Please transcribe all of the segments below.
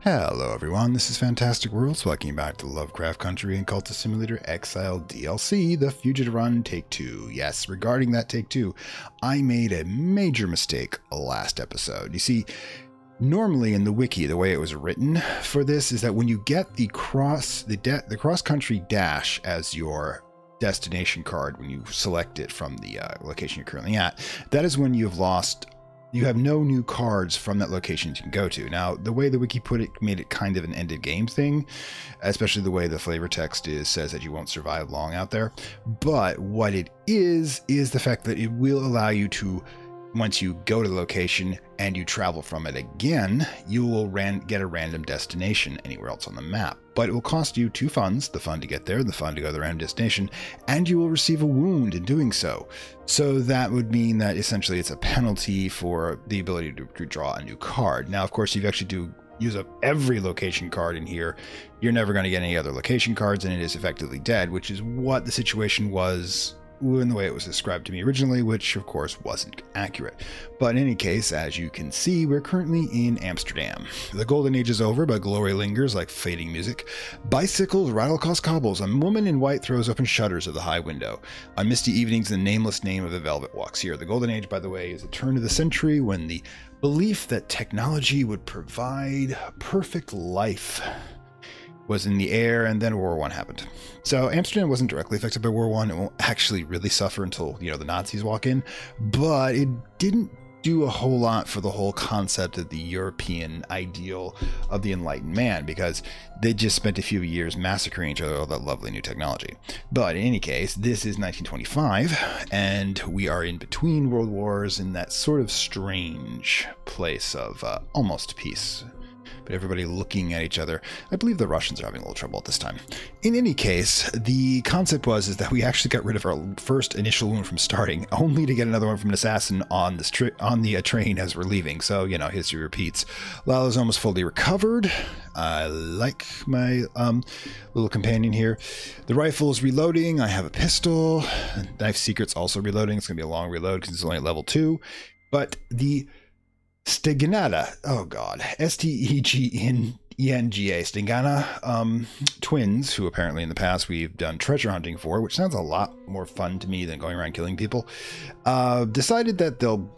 Hello everyone, this is Fantastic Worlds, welcome back to Lovecraft Country and Cultist Simulator Exile DLC, The Fugitive Run Take 2. Yes, regarding that Take 2, I made a major mistake last episode. You see, normally in the wiki, the way it was written for this is that when you get the cross-country dash as your destination card, when you select it from the location you're currently at, that is when you have no new cards from that location you can go to. Now, the way the wiki put it made it kind of an end of game thing, especially the way the flavor text says that you won't survive long out there. But what it is the fact that it will allow you to, once you go to the location and you travel from it again, you will get a random destination anywhere else on the map. But it will cost you 2 funds, the fun to get there, the fun to go to the random destination, and you will receive a wound in doing so. So that would mean that essentially it's a penalty for the ability to draw a new card. Now, of course, if you actually do use up every location card in here, you're never going to get any other location cards, and it is effectively dead, which is what the situation was in the way it was described to me originally, which of course wasn't accurate. But in any case, as you can see, we're currently in Amsterdam. The golden age is over, but glory lingers like fading music. Bicycles rattle across cobbles. A woman in white throws open shutters of the high window. On misty evenings, the nameless name of the velvet walks here. The golden age, by the way, is the turn of the century when the belief that technology would provide perfect life was in the air, and then World War I happened. So Amsterdam wasn't directly affected by World War I. It won't actually really suffer until, the Nazis walk in, but it didn't do a whole lot for the whole concept of the European ideal of the enlightened man, because they just spent a few years massacring each other with all that lovely new technology. But in any case, this is 1925, and we are in between world wars in that sort of strange place of almost peace. But everybody looking at each other. I believe the Russians are having a little trouble at this time. In any case, the concept is that we actually got rid of our first initial wound from starting, only to get another one from an assassin on the train as we're leaving. So, history repeats. Lala's almost fully recovered. I like my little companion here. The rifle is reloading. I have a pistol. Knife Secret's also reloading. It's going to be a long reload because it's only at level 2. But the Steganata, oh god, Stegenga, Stegana twins, who apparently in the past we've done treasure hunting for, which sounds a lot more fun to me than going around killing people, decided that they'll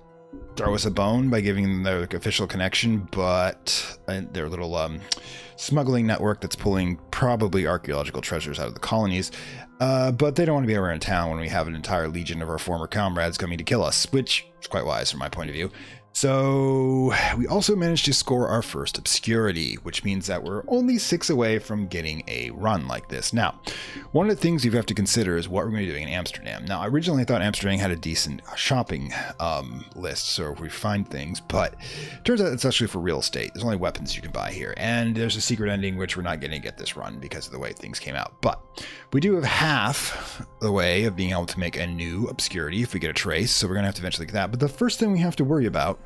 throw us a bone by giving them their official connection, but their little smuggling network that's pulling probably archaeological treasures out of the colonies. But they don't want to be around town when we have an entire legion of our former comrades coming to kill us, which is quite wise from my point of view. So we also managed to score our first obscurity, which means that we're only 6 away from getting a run like this. Now, one of the things you have to consider is what we're going to be doing in Amsterdam. Now, I originally thought Amsterdam had a decent shopping list, so if we find things, but it turns out it's actually for real estate. There's only weapons you can buy here, and there's a secret ending, which we're not going to get this run because of the way things came out. But we do have half the way of being able to make a new obscurity if we get a trace, so we're going to have to eventually get that. But the first thing we have to worry about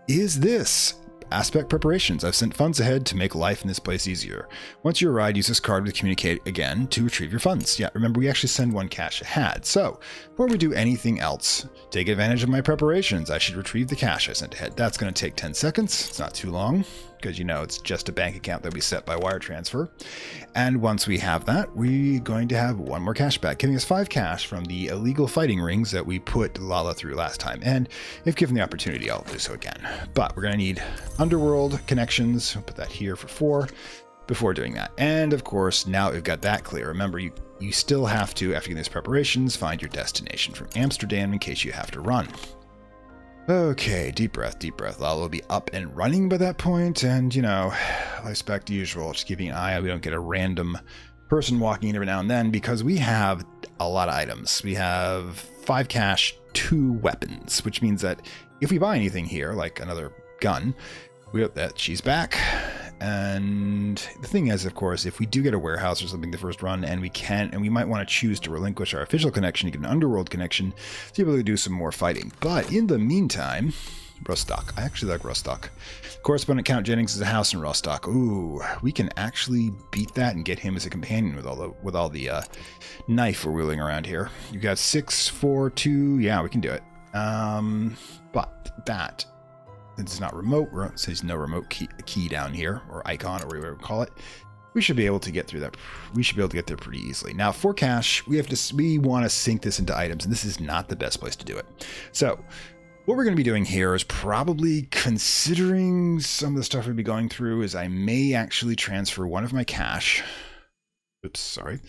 is this. Aspect preparations. I've sent funds ahead to make life in this place easier. Once you arrive, use this card to communicate again to retrieve your funds. Yeah, remember we actually send 1 cash ahead. So, before we do anything else, take advantage of my preparations. I should retrieve the cash I sent ahead. That's going to take 10 seconds. It's not too long, because it's just a bank account that we set by wire transfer. And once we have that, we're going to have 1 more cash back, giving us 5 cash from the illegal fighting rings that we put Lala through last time. And if given the opportunity, I'll do so again. But we're going to need underworld connections. I'll put that here for 4 before doing that. And of course, now we've got that clear. Remember, you still have to, after getting these preparations, find your destination from Amsterdam in case you have to run. Okay, deep breath, deep breath. Lala will be up and running by that point, and, life's back to usual. Just keeping an eye out we don't get a random person walking in every now and then, because we have a lot of items. We have 5 cash, 2 weapons, which means that if we buy anything here, like another gun, she's back. And the thing is, of course, if we do get a warehouse or something the first run, and we might want to choose to relinquish our official connection to get an underworld connection to be able to do some more fighting. But in the meantime, Rostock. I actually like Rostock. Correspondent Count Jennings is a house in Rostock. Ooh, we can actually beat that and get him as a companion with all the knife we're wheeling around here. You got 6, 4, 2. Yeah, we can do it. But that it's not remote, it says no remote key down here, or icon, or whatever we call it. We should be able to get through that. We should be able to get there pretty easily. Now, for cash, we want to sync this into items, and this is not the best place to do it. So what we're going to be doing here is probably, considering some of the stuff we'll be going through, is I may actually transfer one of my cash. Oops, sorry.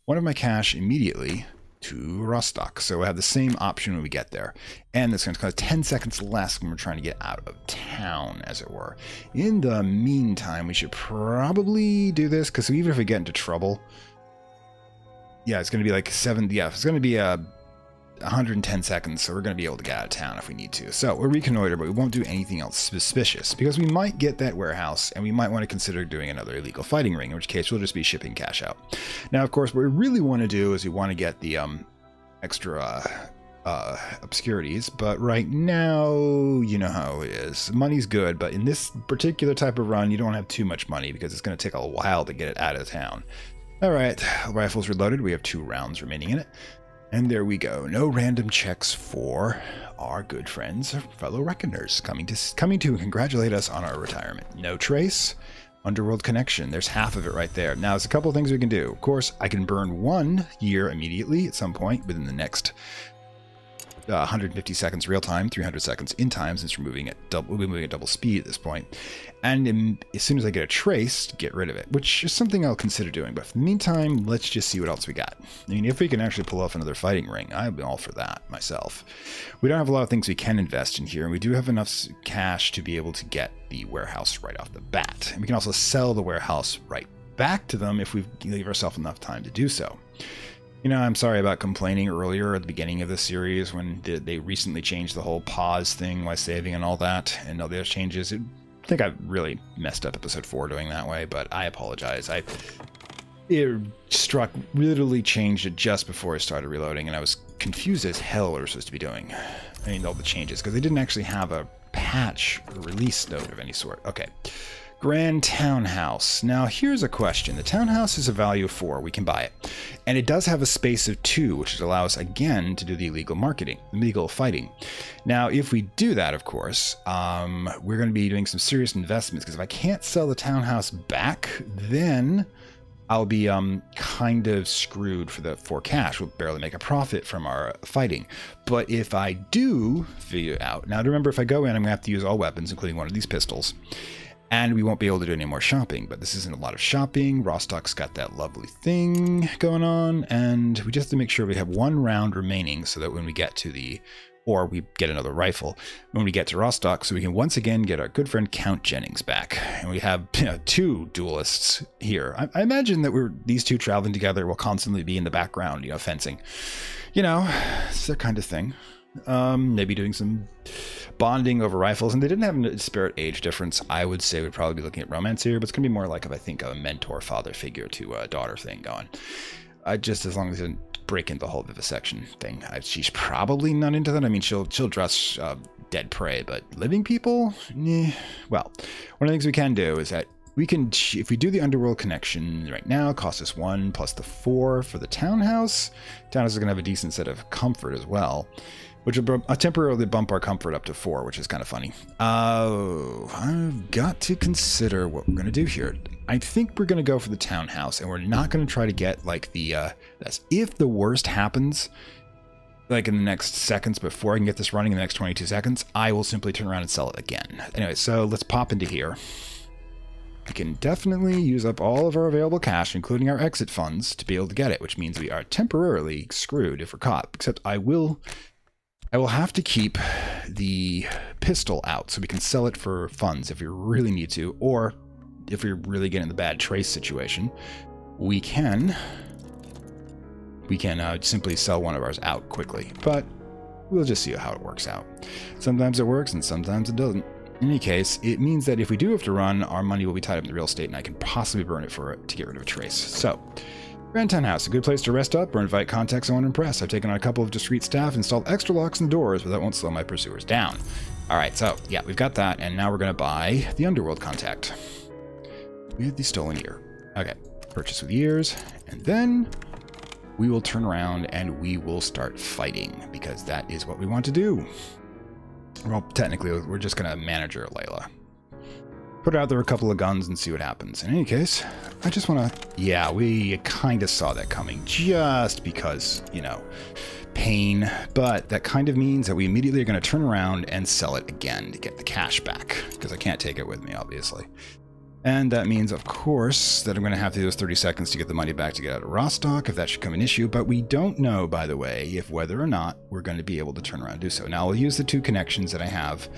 One of my cash immediately to Rostock. So we'll have the same option when we get there. And it's going to cost 10 seconds less when we're trying to get out of town, as it were. In the meantime, we should probably do this, because even if we get into trouble, yeah, it's going to be like it's going to be 110 seconds, so we're going to be able to get out of town if we need to. So we'll reconnoiter, but we won't do anything else suspicious, because we might get that warehouse, and we might want to consider doing another illegal fighting ring, in which case we'll just be shipping cash out. Now, of course, what we really want to do is we want to get the extra obscurities, but right now, you know how it is. Money's good, but in this particular type of run, you don't have too much money, because it's going to take a while to get it out of town. All right, rifle's reloaded. We have 2 rounds remaining in it. And there we go. No random checks for our good friends, fellow reckoners, coming to congratulate us on our retirement. No trace. Underworld connection. There's half of it right there. Now, there's a couple of things we can do. Of course, I can burn 1 year immediately at some point within the next 150 seconds real time, 300 seconds in time, since we'll be moving at double speed at this point. And as soon as I get a trace, get rid of it, which is something I'll consider doing. But for the meantime, let's just see what else we got. I mean, if we can actually pull off another fighting ring, I'd be all for that myself. We don't have a lot of things we can invest in here, and we do have enough cash to be able to get the warehouse right off the bat. And we can also sell the warehouse right back to them if we leave ourselves enough time to do so. You know, I'm sorry about complaining earlier at the beginning of the series when they recently changed the whole pause thing while saving and all that, and all those changes. I think I really messed up episode 4 doing that way, but I apologize. It struck, literally changed it just before I started reloading, and I was confused as hell what we're supposed to be doing. I mean, all the changes, because they didn't actually have a patch or release note of any sort. Okay. Grand Townhouse. Now, here's a question. The townhouse is a value of 4. We can buy it. And it does have a space of 2, which allows, again, to do the illegal fighting. Now, if we do that, of course, we're going to be doing some serious investments, because if I can't sell the townhouse back, then I'll be kind of screwed for cash. We'll barely make a profit from our fighting. But if I do figure it out, now remember, if I go in, I'm going to have to use all weapons, including one of these pistols. And we won't be able to do any more shopping, but this isn't a lot of shopping. Rostock's got that lovely thing going on, and we just have to make sure we have 1 round remaining so that when we get to or we get another rifle when we get to Rostock, so we can once again get our good friend Count Jennings back. And we have 2 duelists here. I imagine that these 2 traveling together will constantly be in the background, fencing. It's their kind of thing. Maybe doing some bonding over rifles, and they didn't have a disparate age difference. I would say we'd probably be looking at romance here, but it's gonna be more like, I think, a mentor father figure to a daughter thing going. Just as long as it didn't break into the whole vivisection thing. She's probably not into that. I mean, she'll dress dead prey, but living people, well, one of the things we can do is that we can, if we do the underworld connection right now, cost us 1 plus the 4 for the townhouse. Townhouse is gonna have a decent set of comfort as well, which will temporarily bump our comfort up to 4, which is kind of funny. I've got to consider what we're going to do here. I think we're going to go for the townhouse, and we're not going to try to get, like, that's if the worst happens, like in the next seconds before I can get this running in the next 22 seconds, I will simply turn around and sell it again. Anyway, so let's pop into here. We can definitely use up all of our available cash, including our exit funds, to be able to get it, which means we are temporarily screwed if we're caught, except I will have to keep the pistol out so we can sell it for funds if we really need to, or if we really get in the bad trace situation, we can simply sell one of ours out quickly. But we'll just see how it works out. Sometimes it works and sometimes it doesn't. In any case, it means that if we do have to run, our money will be tied up in the real estate, and I can possibly burn it to get rid of a trace. So, Grand Townhouse, a good place to rest up or invite contacts I want to impress. I've taken on a couple of discreet staff, installed extra locks in the doors, but that won't slow my pursuers down. Alright, so, yeah, we've got that, and now we're going to buy the Underworld Contact. We have the Stolen Ear. Okay, purchase with ears, and then we will turn around and we will start fighting, because that is what we want to do. Well, technically, we're just going to manage her, Layla. Put out there a couple of guns and see what happens. In any case, I just want to... Yeah, we kind of saw that coming just because, you know, pain. But that kind of means that we immediately are going to turn around and sell it again to get the cash back. Because I can't take it with me, obviously. And that means, of course, that I'm going to have to do those 30 seconds to get the money back to get out of Rostock, if that should come an issue. But we don't know, by the way, if whether or not we're going to be able to turn around and do so. Now, I'll use the 2 connections that I have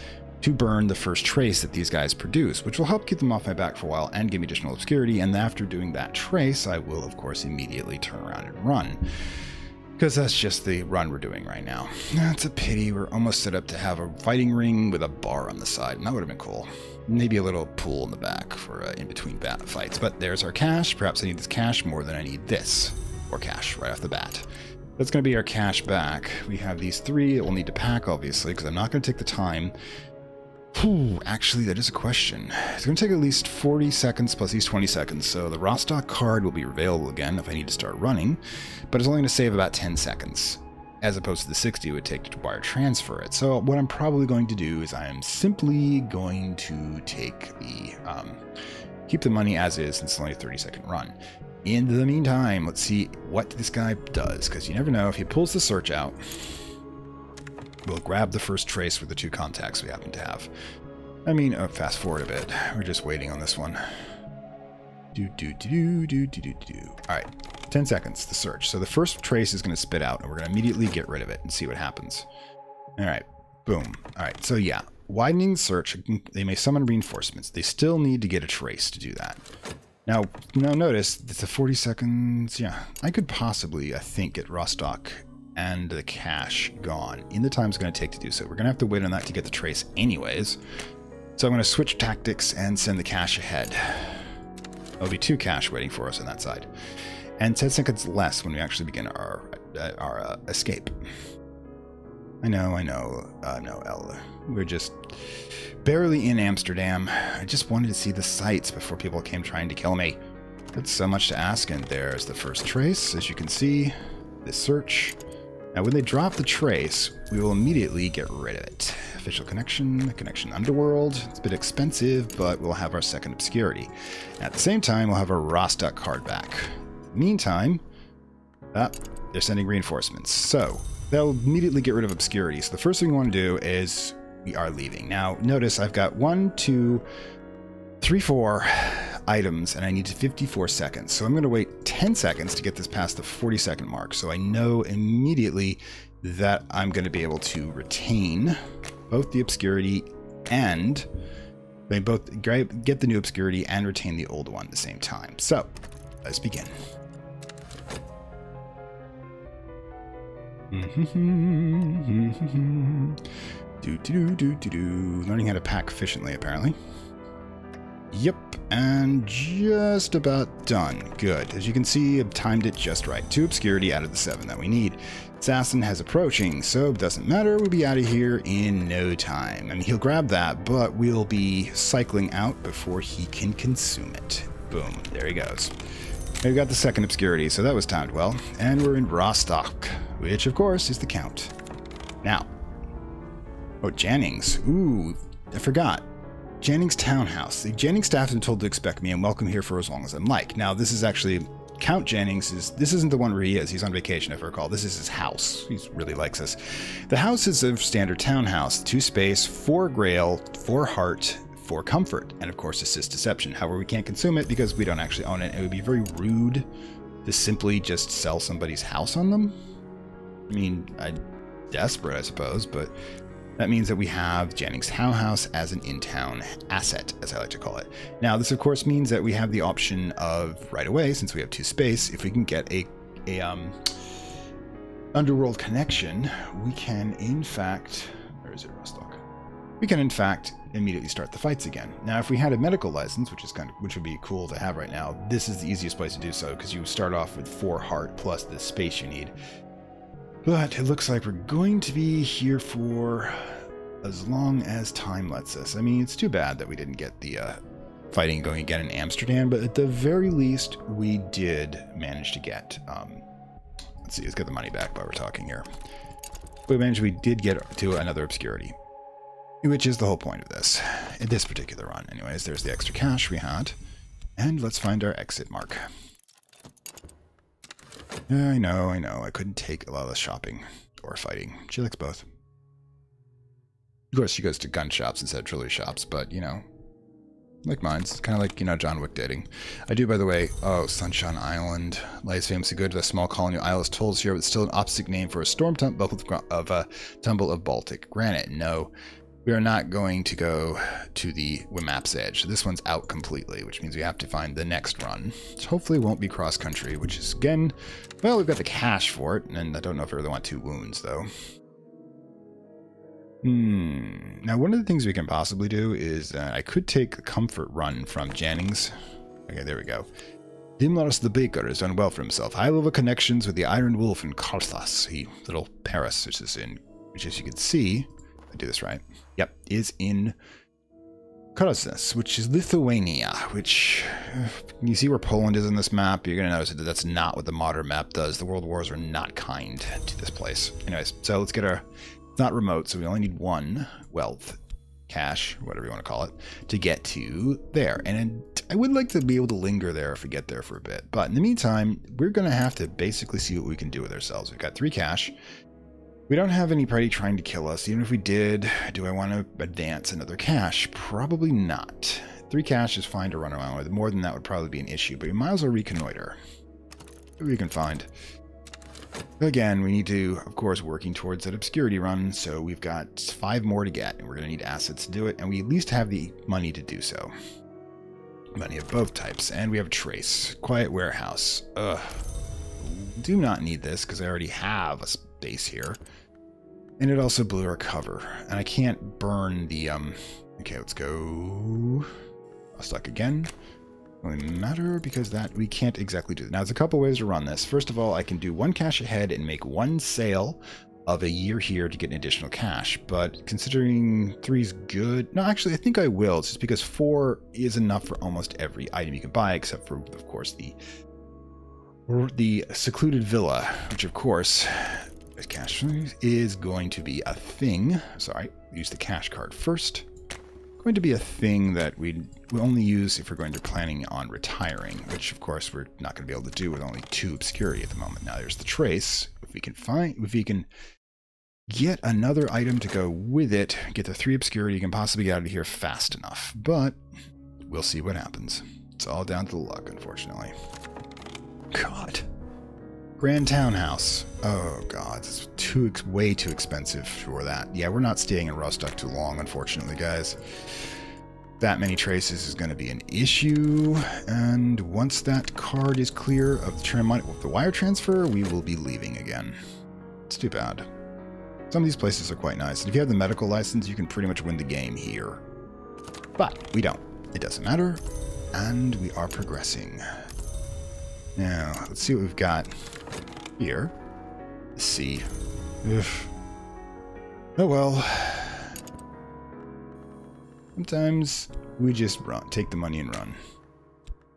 to burn the first trace that these guys produce, which will help keep them off my back for a while and give me additional obscurity. And after doing that trace, I will, of course, immediately turn around and run. Because that's just the run we're doing right now. That's a pity. We're almost set up to have a fighting ring with a bar on the side, and that would have been cool. Maybe a little pool in the back for in-between fights. But there's our cash. Perhaps I need this cash more than I need this. Or cash right off the bat. That's going to be our cash back. We have these 3 that we'll need to pack, obviously, because I'm not going to take the time. Ooh, actually, that is a question. It's going to take at least 40 seconds plus these 20 seconds. So the Rostock card will be available again if I need to start running. But it's only going to save about 10 seconds. As opposed to the 60 it would take to wire transfer it. So what I'm probably going to do is I am simply going to take the, keep the money as is since it's only a 30-second run. In the meantime, let's see what this guy does, because you never know. If he pulls the search out, we'll grab the first trace with the 2 contacts we happen to have. I mean, fast forward a bit. We're just waiting on this one. Alright, 10 seconds to search. So the first trace is going to spit out, and we're going to immediately get rid of it and see what happens. Alright, boom. Alright, so yeah, widening search, they may summon reinforcements. They still need to get a trace to do that. Now notice, it's a 40 seconds, yeah. I could possibly, I think, get Rostock and the cash gone in the time it's going to take to do so. We're going to have to wait on that to get the trace anyways. So I'm going to switch tactics and send the cash ahead. There'll be 2 cash waiting for us on that side. And 10 seconds less when we actually begin our escape. I know, no, Ella. We're just barely in Amsterdam. I just wanted to see the sights before people came trying to kill me. That's so much to ask, and there's the first trace, as you can see. This search. Now, when they drop the trace, we will immediately get rid of it. Official connection underworld. It's a bit expensive, but we'll have our second obscurity. At the same time, we'll have our Rostock card back. Meantime, they're sending reinforcements. So they'll immediately get rid of obscurity. So the first thing we want to do is we are leaving. Now, notice I've got 1, 2, 3, 4 items, and I need 54 seconds. So I'm going to wait 10 seconds to get this past the 40-second mark. So I know immediately that I'm going to be able to retain both the obscurity and they both get the new obscurity and retain the old one at the same time. So let's begin. Learning how to pack efficiently, apparently. Yep, and just about done. Good. As you can see, I've timed it just right. 2 obscurity out of the 7 that we need. Assassin has approaching, so it doesn't matter. We'll be out of here in no time. I mean, he'll grab that, but we'll be cycling out before he can consume it. Boom. There he goes. We've got the second obscurity, so that was timed well. And we're in Rostock, which, of course, is the Count. Now. Oh, Jennings. Ooh, I forgot. Jennings Townhouse. The Jennings staff has been told to expect me and welcome here for as long as I'm like. Now, this is actually... Count Jennings this isn't the one where he is. He's on vacation, if I recall. This is his house. He really likes us. The house is a standard townhouse. 2 space, 4 grail, 4 heart, 4 comfort, and of course assist deception. However, we can't consume it because we don't actually own it. It would be very rude to simply just sell somebody's house on them. I mean, I'm desperate, I suppose, but that means that we have Jennings Townhouse as an in-town asset, as I like to call it. Now, this of course means that we have the option of right away, since we have 2 space, if we can get a underworld connection, we can in fact, where is it, Rostock? We can in fact immediately start the fights again. Now, if we had a medical license, which would be cool to have right now, this is the easiest place to do so because you start off with 4 heart plus the space you need. But it looks like we're going to be here for as long as time lets us. I mean, it's too bad that we didn't get the fighting going again in Amsterdam, but at the very least, we did manage to get... let's see, let's get the money back while we're talking here. We did get to another obscurity. which is the whole point of this, in this particular run. Anyways, there's the extra cash we had, and let's find our exit mark. Yeah, I know, I couldn't take a lot of the shopping or fighting. She likes both. Of course, she goes to gun shops instead of jewelry shops, but, you know, like mine's. Kind of like, you know, John Wick dating. I do, by the way, oh, Sunshine Island lies famously good. The small colony isle is told here, but still an opposite name for a storm tumble of Baltic granite. No, we are not going to go to the map's edge. This one's out completely, which means we have to find the next run. Which hopefully won't be cross-country, which is, again, well, we've got the cash for it, and I don't know if I really want 2 wounds, though. Now, one of the things we can possibly do is I could take the comfort run from Jennings. Okay, there we go. Dimlars the baker has done well for himself. High-level connections with the Iron Wolf in Cultist, little Paris, which as you can see, I do this right. Yep, is in Cultist, which is Lithuania, which you see where Poland is in this map. You're going to notice that that's not what the modern map does. The World Wars were not kind to this place. Anyways, so let's get our... It's not remote, so we only need 1 wealth, cash, whatever you want to call it, to get to there. And I would like to be able to linger there if we get there for a bit. But in the meantime, we're going to have to basically see what we can do with ourselves. We've got 3 cash. We don't have anybody trying to kill us. Even if we did, do I want to advance another cash? Probably not. 3 cash is fine to run around with. More than that would probably be an issue, but we might as well reconnoiter. What we can find. Again, we need to, of course, working towards that obscurity run, so we've got 5 more to get, and we're going to need assets to do it, and we at least have the money to do so. Money of both types, and we have a trace. Quiet warehouse. Ugh. Do not need this, because I already have a space here. And it also blew our cover, and I can't burn the, Okay, let's go... I'll stuck again. Only matter because that we can't exactly do that. Now, there's a couple ways to run this. First of all, I can do 1 cash ahead and make 1 sale of a year here to get an additional cash. But considering 3 is good, no, actually, I think I will. It's just because 4 is enough for almost every item you can buy, except for, of course, the secluded villa, which, of course, cash is going to be a thing. Sorry, use the cash card first. Going to be a thing that we only use if we're going to planning on retiring, which of course we're not going to be able to do with only 2 obscurity at the moment. Now there's the trace. If we can get another item to go with it, get the 3 obscurity, you can possibly get out of here fast enough. But we'll see what happens. It's all down to the luck, unfortunately. God. Grand Townhouse. Oh god, it's way too expensive for that. Yeah, we're not staying in Rostock too long, unfortunately, guys. That many traces is going to be an issue, and once that card is clear of the wire transfer, we will be leaving again. It's too bad. Some of these places are quite nice, and if you have the medical license, you can pretty much win the game here. But we don't. It doesn't matter, and we are progressing. Now, let's see what we've got here. Let's see. Ugh. Oh well. Sometimes we just take the money and run.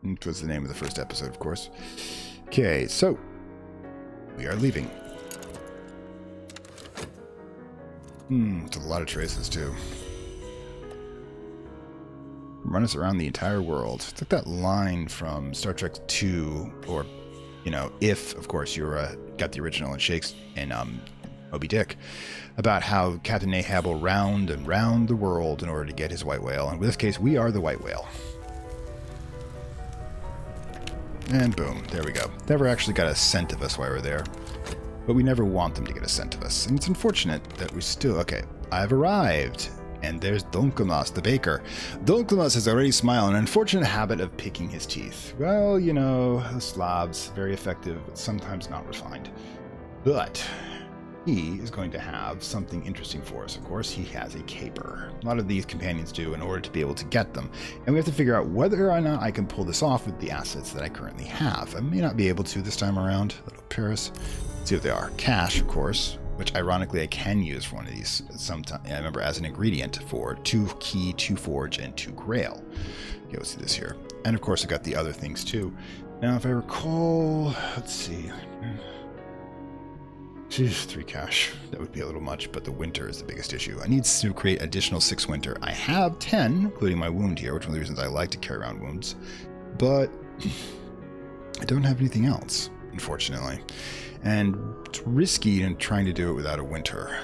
Which was the name of the first episode, of course. Okay, so we are leaving. It's a lot of traces too. Run us around the entire world. It's like that line from Star Trek 2, or, you know, if, of course, you're got the original and Shakes and Moby Dick, about how Captain Ahab will round and round the world in order to get his white whale. And in this case, we are the white whale. And boom, there we go. Never actually got a scent of us while we're there. But we never want them to get a scent of us. And it's unfortunate that we still... Okay, I've arrived. And there's Dunkelmas, the baker. Dunkelmas has already smiled, an unfortunate habit of picking his teeth. Well, you know, the Slavs, very effective, but sometimes not refined. But he is going to have something interesting for us. Of course, he has a caper. A lot of these companions do in order to be able to get them. And we have to figure out whether or not I can pull this off with the assets that I currently have. I may not be able to this time around. Little Paris. Let's see what they are. Cash, of course, which ironically I can use for one of these sometime. I remember as an ingredient for 2 key, 2 forge, and 2 grail. Okay, let's see this here. And of course I got the other things too. Now if I recall, let's see. 3 cash. That would be a little much, but the winter is the biggest issue. I need to create additional 6 winter. I have 10, including my wound here, which is one of the reasons I like to carry around wounds. But I don't have anything else, unfortunately. And it's risky in trying to do it without a winter.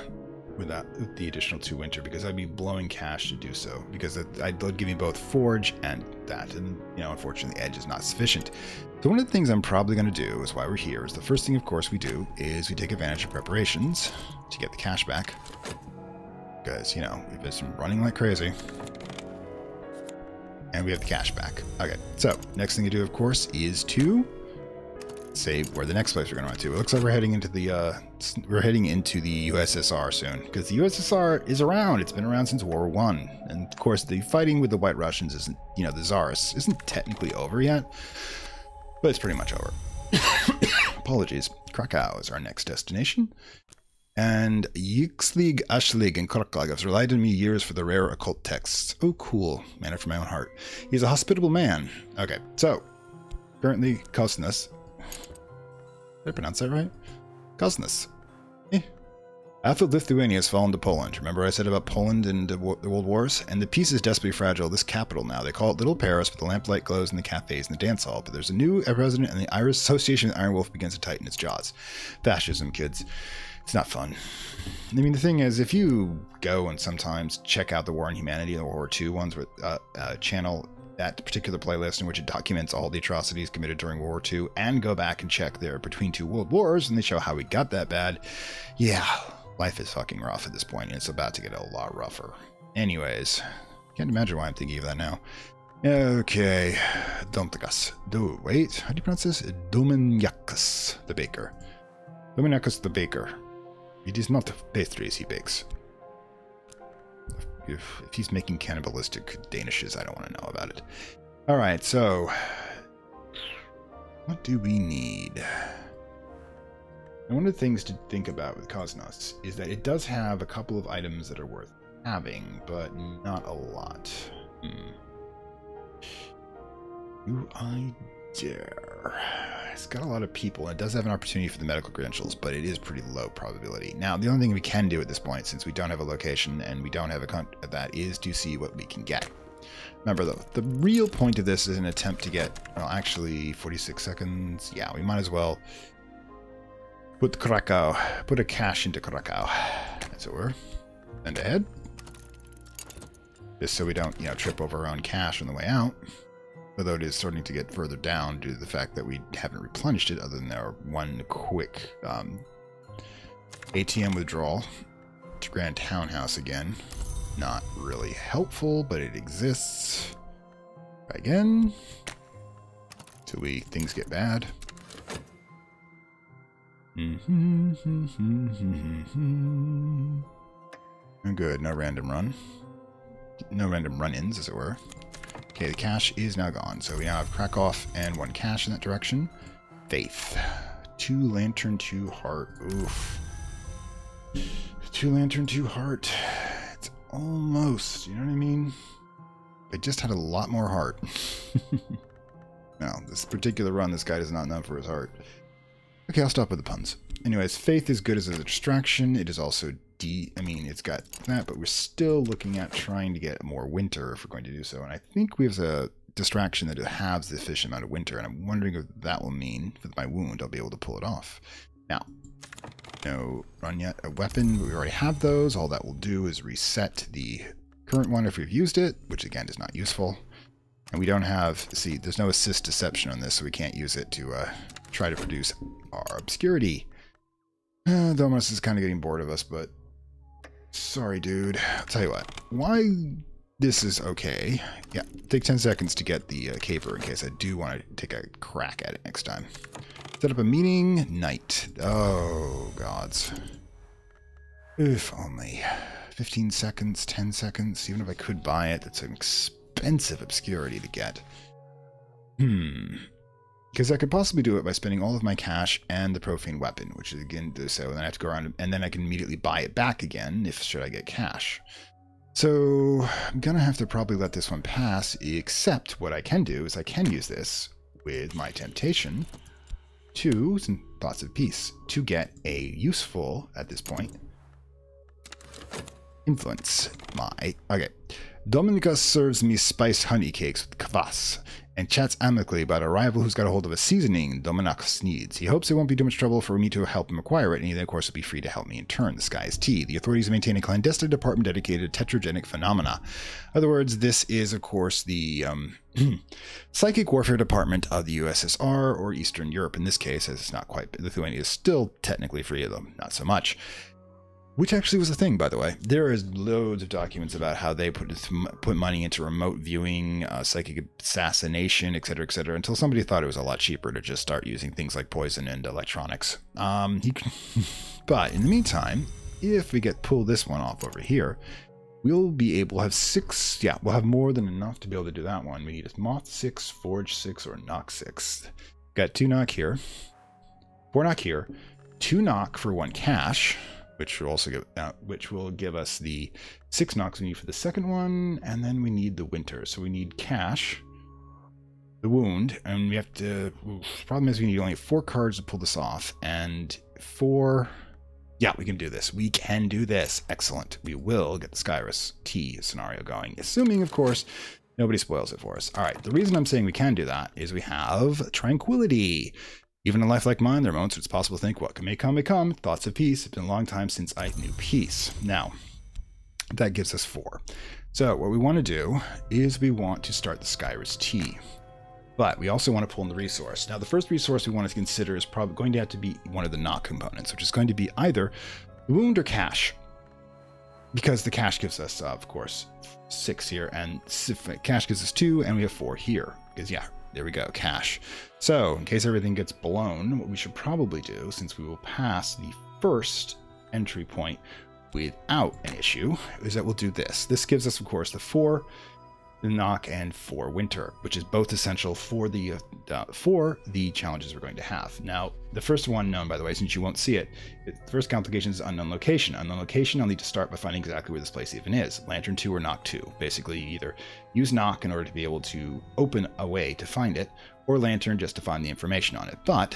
Without the additional 2 winter, because I'd be blowing cash to do so, because I'd give me both forge and that, and unfortunately edge is not sufficient. So one of the things I'm probably going to do is why we're here is the first thing, of course, we do is we take advantage of preparations to get the cash back, because we've been running like crazy, and we have the cash back. Okay, so next thing to do, of course, is to say where the next place we're going to run to. It looks like we're heading into the USSR soon, because the USSR is around. It's been around since World War I, and of course the fighting with the White Russians isn't, the Tsars isn't technically over yet, but it's pretty much over. Apologies. Krakow is our next destination, and Yixlig Ashlig in Krakow has relied on me years for the rare occult texts. Oh, cool. Man after my own heart. He's a hospitable man. Okay, so currently Cultist. Did I pronounce that right? Cultist. After Lithuania has fallen to Poland. Remember I said about Poland and the World Wars? And the peace is desperately fragile. This capital now. They call it Little Paris, but the lamplight glows in the cafes and the dance hall. But there's a new president, and the Irish Association of the Iron Wolf begins to tighten its jaws. Fascism, kids. It's not fun. I mean, the thing is, if you go and sometimes check out the War on Humanity and the World War II ones with channel that particular playlist in which it documents all the atrocities committed during World War II, and go back and check there between 2 world wars, and they show how we got that bad. Yeah, life is fucking rough at this point, and it's about to get a lot rougher. Anyways, can't imagine why I'm thinking of that now. Okay, Domtakas. Wait, how do you pronounce this? Dominiacus the baker. Dominiacus the baker. It is not pastries he bakes. If he's making cannibalistic danishes, I don't want to know about it. Alright, so what do we need? And one of the things to think about with Cosmos is that it does have a couple of items that are worth having, but not a lot. Do I dare? It's got a lot of people, and it does have an opportunity for the medical credentials, but it is pretty low probability. Now, the only thing we can do at this point, since we don't have a location and we don't have a that, is to see what we can get. Remember, though, the real point of this is an attempt to get, well, actually, 46 seconds. Yeah, we might as well put Krakow, put a cache into Krakow, as it were, and ahead. Just so we don't, trip over our own cache on the way out. Although it is starting to get further down due to the fact that we haven't replenished it, other than our one quick ATM withdrawal to Grand Townhouse again. Not really helpful, but it exists. Try again. Till things get bad. Good, no random run. No random run-ins, as it were. Okay, the cache is now gone, so we now have Krakow and 1 cache in that direction. Faith. 2 lantern, 2 heart. Oof. 2 lantern, 2 heart. It's almost, you know what I mean? I just had a lot more heart. Now, this particular run, this guy is not known for his heart. Okay, I'll stop with the puns. Anyways, Faith is good as a distraction. It is also it's got that, but we're still looking at trying to get more winter if we're going to do so. And I think we have a distraction that halves the efficient amount of winter, and I'm wondering if that will mean, with my wound, I'll be able to pull it off. Now, no run yet. A weapon, we already have those. All that will do is reset the current one if we've used it, which again is not useful. And we don't have, see, there's no assist deception on this, so we can't use it to try to produce our obscurity. Dominus is kind of getting bored of us, but sorry, dude. I'll tell you what. Why this is okay. Yeah, take 10 seconds to get the caper in case I do want to take a crack at it next time. Set up a meeting. Night. Oh, gods. If only. 15 seconds, 10 seconds. Even if I could buy it, that's an expensive obscurity to get. Because I could possibly do it by spending all of my cash and the profane weapon, which is again so, and then I have to go around and then I can immediately buy it back again if should I get cash. So I'm gonna have to probably let this one pass, except what I can do is I can use this with my temptation to some thoughts of peace to get a useful, at this point, influence. Okay. Dominicus serves me spiced honey cakes with kvass and chats amicably about a rival who's got a hold of a seasoning Dominicus needs. He hopes it won't be too much trouble for me to help him acquire it, and he then, of course, will be free to help me in turn. The sky is tea. The authorities maintain a clandestine department dedicated to tetragenic phenomena. In other words, this is, of course, the psychic warfare department of the USSR, or Eastern Europe in this case, as it's not quite. Lithuania is still technically free of them, not so much. Which actually was a thing, by the way. There is loads of documents about how they put money into remote viewing, psychic assassination, etc., until somebody thought it was a lot cheaper to just start using things like poison and electronics. But in the meantime, if we pull this one off over here, we'll be able to have 6. Yeah, we'll have more than enough to be able to do that one. We need a Moth 6, Forge 6, or Knock 6. Got 2 knock here, 4 knock here, 2 knock for 1 cash, which will also give us the 6 knocks we need for the second one, and then we need the winter. So we need cash, the wound, and we have to. Problem is we need only 4 cards to pull this off, and 4. Yeah, we can do this. We can do this. Excellent. We will get the Skyrus T scenario going, assuming, of course, nobody spoils it for us. All right. The reason I'm saying we can do that is we have tranquility. Even in a life like mine, there are moments where it's possible to think, what may come, may come. Thoughts of peace. It's been a long time since I knew peace. Now, that gives us 4. So what we want to do is we want to start the Skyrus T. But we also want to pull in the resource. Now, the first resource we want to consider is probably going to have to be one of the knock components, which is going to be either wound or cash. Because the cash gives us, of course, 6 here, and cash gives us 2, and we have 4 here. Because, yeah, there we go, cash. So, in case everything gets blown, what we should probably do, since we will pass the first entry point without an issue, is that we'll do this. This gives us, of course, the 4 knock and 4 winter, which is both essential for the challenges we're going to have. Now, the first one known, by the way, since you won't see it, the first complication is unknown location. Unknown location, I'll need to start by finding exactly where this place even is. Lantern 2 or knock 2. Basically, you either use knock in order to be able to open a way to find it, or lantern just to find the information on it. But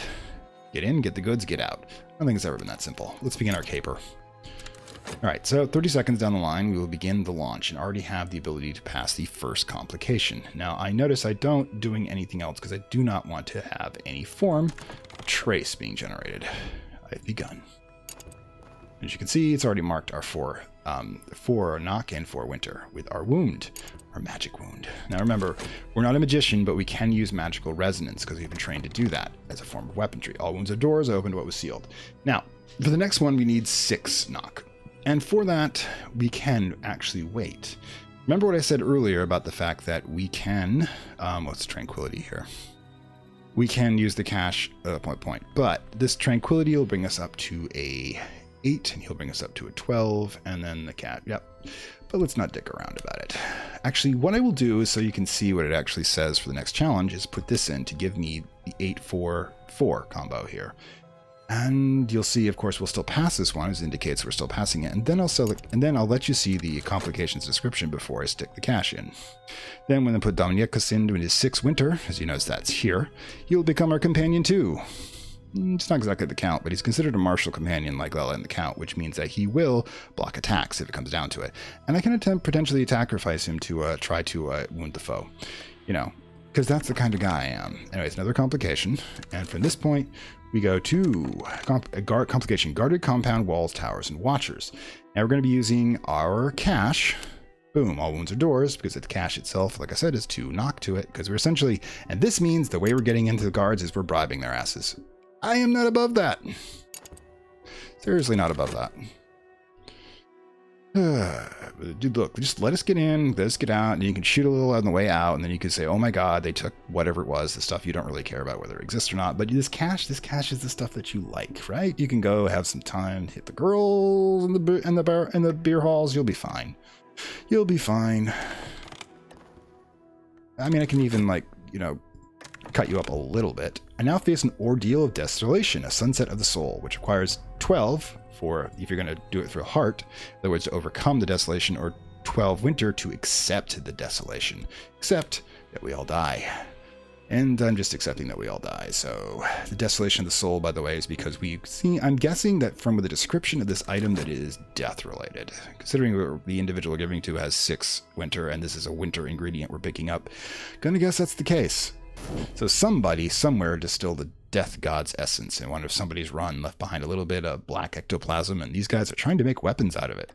get in, get the goods, get out. I don't think it's ever been that simple. Let's begin our caper. All right, so 30 seconds down the line, we will begin the launch and already have the ability to pass the first complication. Now, I notice I don't doing anything else because I do not want to have any form of trace being generated. I've begun. As you can see, it's already marked our 4 knock and 4 winter with our wound, our magic wound. Now, remember, we're not a magician, but we can use magical resonance because we've been trained to do that as a form of weaponry. All wounds are doors, opened what was sealed. Now, for the next one, we need 6 knock. And for that, we can actually wait. Remember what I said earlier about the fact that we can, what's tranquility here? We can use the cash point, but this tranquility will bring us up to a 8, and he'll bring us up to a 12, and then the cat, yep. But let's not dick around about it. Actually, what I will do is so you can see what it actually says for the next challenge is put this in to give me the 8-4-4 combo here. And you'll see, of course, we'll still pass this one, as it indicates we're still passing it. And then I'll let you see the complications description before I stick the cash in. Then when I put Dominicus into his 6 winter, as you notice that's here, he'll become our companion too. It's not exactly the Count, but he's considered a martial companion like Lela and the Count, which means that he will block attacks if it comes down to it. And I can potentially sacrifice him to try to wound the foe. You know, because that's the kind of guy I am. Anyways, another complication. And from this point, we go to complication, guarded compound, walls, towers, and watchers. Now we're going to be using our cash. Boom, all wounds are doors, because the cash itself, like I said, is 2 knock to it, because we're essentially, and this means the way we're getting into the guards is we're bribing their asses. I am not above that. Seriously not above that. Dude, look, just let us get in, let us get out, and you can shoot a little on the way out, and then you can say, oh my god, they took whatever it was, the stuff you don't really care about whether it exists or not, but this cash is the stuff that you like, right? You can go have some time, hit the girls in the beer halls, you'll be fine. You'll be fine. I mean, I can even, like, you know, cut you up a little bit. I now face an ordeal of Desolation, a sunset of the soul, which requires 12 for if you're going to do it through heart, in other words, to overcome the desolation, or 12 winter to accept the desolation, except that we all die. And I'm just accepting that we all die. So the desolation of the soul, by the way, is because we see, I'm guessing that from the description of this item that it is death related. Considering the individual we're giving to has 6 winter, and this is a winter ingredient we're picking up, gonna guess that's the case. So somebody somewhere distilled the death god's essence, and wonder if somebody's run left behind a little bit of black ectoplasm, and these guys are trying to make weapons out of it.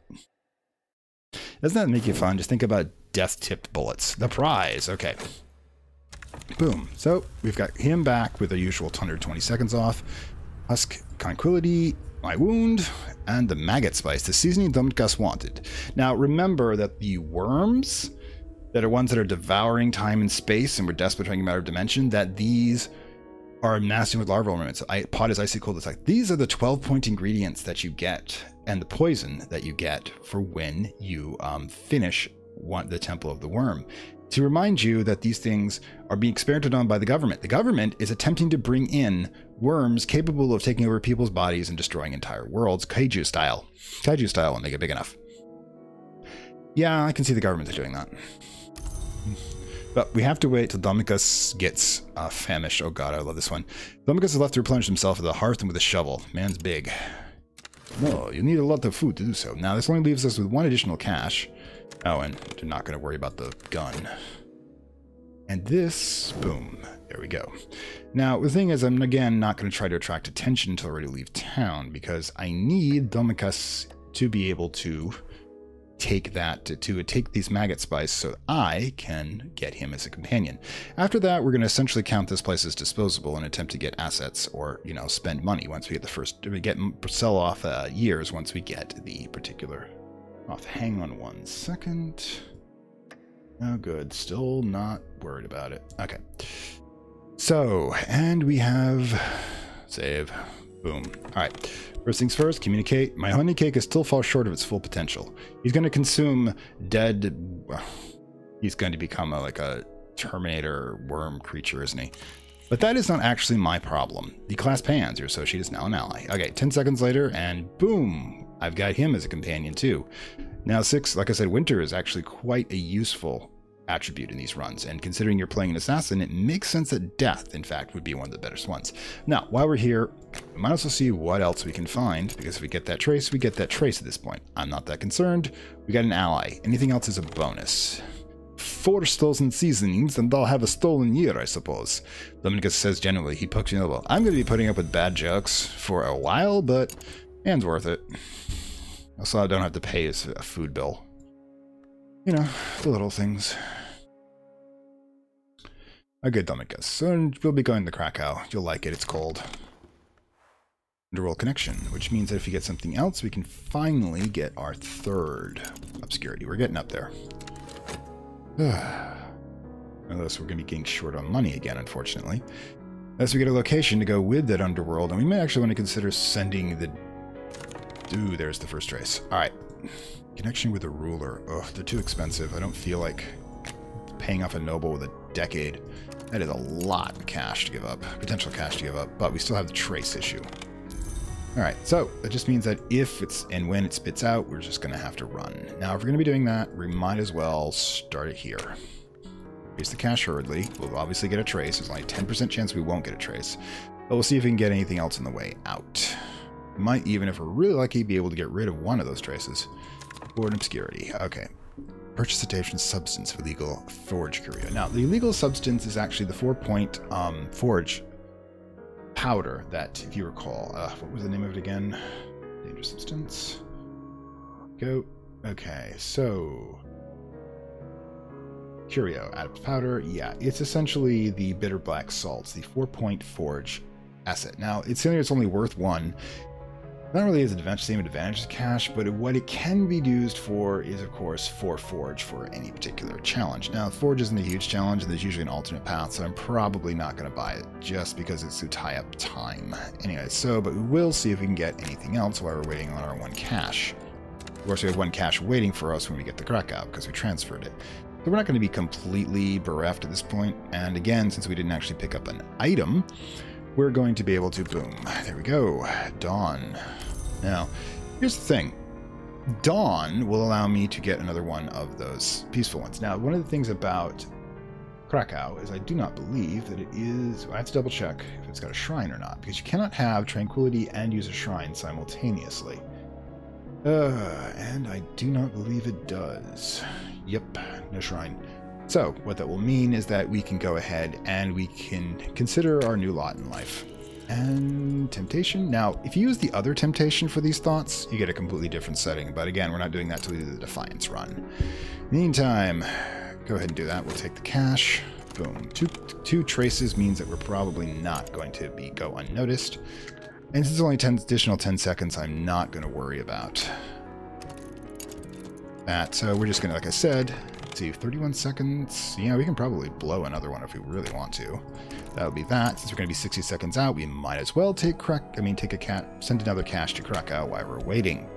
Doesn't that make you fun? Just think about death-tipped bullets. The prize. Okay. Boom. So we've got him back with the usual 120 seconds off. Husk Tranquility, my wound, and the maggot spice, the seasoning Dominikas wanted. Now remember that the worms that are ones that are devouring time and space and we're desperate trying to get out of dimension, that these are massive with larval elements. Pot is icy cold. It's like these are the 12-point ingredients that you get and the poison that you get for when you finish the Temple of the Worm. To remind you that these things are being experimented on by the government. The government is attempting to bring in worms capable of taking over people's bodies and destroying entire worlds, kaiju style. Kaiju style and make it big enough. Yeah, I can see the government is doing that. But we have to wait till Dominikas gets famished. Oh god, I love this one. Dominikas is left to replenish himself at the hearth and with a shovel. Man's big. No, you need a lot of food to do so. Now this only leaves us with 1 additional cache. Oh, and we're not going to worry about the gun. And this, boom, there we go. Now, the thing is, I'm again not going to try to attract attention until we're ready to leave town, because I need Dominikas to be able to take that, to take these maggot spice so I can get him as a companion. After that, we're going to essentially count this place as disposable and attempt to get assets or, you know, spend money once we get the first, sell off years once we get the particular off. Hang on 1 second. Oh, good. Still not worried about it. Okay. So, and we have save. Boom. All right. First things first, communicate. My honey cake is still falls short of its full potential. He's going to consume dead. He's going to become like a Terminator worm creature, isn't he? But that is not actually my problem. The clasp hands. Your associate is now an ally. Okay. 10 seconds later, and boom. I've got him as a companion too. Now 6, like I said, winter is actually quite a useful attribute in these runs, and considering you're playing an assassin, it makes sense that death, in fact, would be one of the better ones. Now, while we're here, we might as well see what else we can find, because if we get that trace, we get that trace at this point. I'm not that concerned. We got an ally. Anything else is a bonus. 4 stolen seasonings, and I'll have a stolen year, I suppose. Dominikas says generally, he pokes you in the elbow. I'm going to be putting up with bad jokes for a while, but man's worth it. Also, I don't have to pay his food bill. You know, the little things. A good Dominikas. So we'll be going to Krakow. You'll like it. It's cold. Underworld connection, which means that if we get something else, we can finally get our 3rd obscurity. We're getting up there. Unless we're going to be getting short on money again, unfortunately. As we get a location to go with that underworld, and we may actually want to consider sending the... Ooh, there's the first trace. Alright. Connection with a ruler. Ugh, they're too expensive. I don't feel like paying off a noble with a decade. That is a lot of cash to give up. Potential cash to give up. But we still have the trace issue. Alright, so that just means that if it's and when it spits out, we're just going to have to run. Now, if we're going to be doing that, we might as well start it here. Trace the cache hurriedly. We'll obviously get a trace. There's only a 10% chance we won't get a trace. But we'll see if we can get anything else on the way out. Might even, if we're really lucky, be able to get rid of one of those traces. For an obscurity. Okay. Purchase citation substance for illegal forge curio. Now, the illegal substance is actually the 4-point forge powder that, if you recall, what was the name of it again? Dangerous substance. Go. Okay, so... Curio, added powder. Yeah, it's essentially the bitter black salts, the 4-point forge asset. Now, it's only worth 1. Not really as same advantage as cash, but what it can be used for is, of course, for forge for any particular challenge. Now, forge isn't a huge challenge, and there's usually an alternate path, so I'm probably not going to buy it just because it's to tie up time. Anyway, but we will see if we can get anything else while we're waiting on our 1 cache. Of course, we have 1 cache waiting for us when we get the Krakow because we transferred it. So we're not going to be completely bereft at this point. And again, since we didn't actually pick up an item, we're going to be able to, boom, there we go, Dawn. Now, here's the thing. Dawn will allow me to get another one of those peaceful ones. Now, one of the things about Krakow is I do not believe that it is... I have to double check if it's got a shrine or not, because you cannot have tranquility and use a shrine simultaneously. And I do not believe it does. Yep, no shrine. So, what that will mean is that we can go ahead and we can consider our new lot in life. And temptation. Now, if you use the other temptation for these thoughts, you get a completely different setting. But again, we're not doing that till we do the Defiance run. Meantime, go ahead and do that. We'll take the cash. Boom. Two traces means that we're probably not going to go unnoticed. And since it's only additional 10 seconds, I'm not going to worry about that. So we're just going to, like I said, let's see, 31 seconds. Yeah, we can probably blow another one if we really want to. That'll be that. Since we're going to be 60 seconds out, we might as well send another cash to Krakow while we're waiting.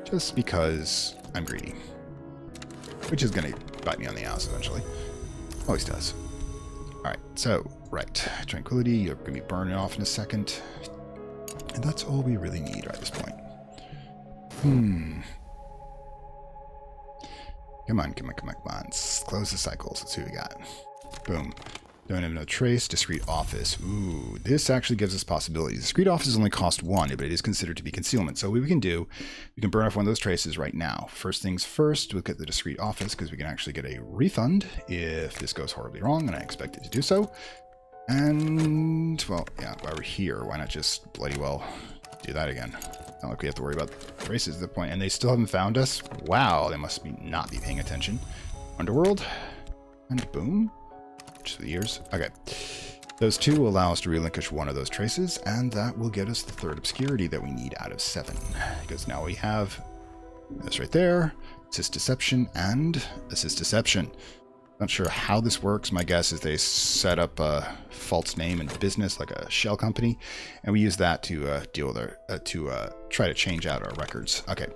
Just because I'm greedy. Which is going to bite me on the ass eventually. Always does. Alright, so, right. Tranquility, you're going to be burning off in a second. And that's all we really need right at this point. Come on. Close the cycles. Let's see what we got. Boom. Don't have no trace. Discreet office. Ooh, this actually gives us possibilities. Discreet office only cost 1, but it is considered to be concealment. So what we can do, we can burn off one of those traces right now. First things first, we'll get the discreet office because we can actually get a refund if this goes horribly wrong, and I expect it to do so. And, well, yeah, while we're here, why not just bloody well do that again? Not like we have to worry about traces at the point. And they still haven't found us? Wow, they must not be paying attention. Underworld. And boom. Just the years. Okay. Those two will allow us to relinquish one of those traces, and that will get us the third obscurity that we need out of 7. Because now we have this right there, assist deception, and assist deception. Not sure how this works. My guess is they set up a false name and business, like a shell company, and we use that to deal with our, try to change out our records. Okay.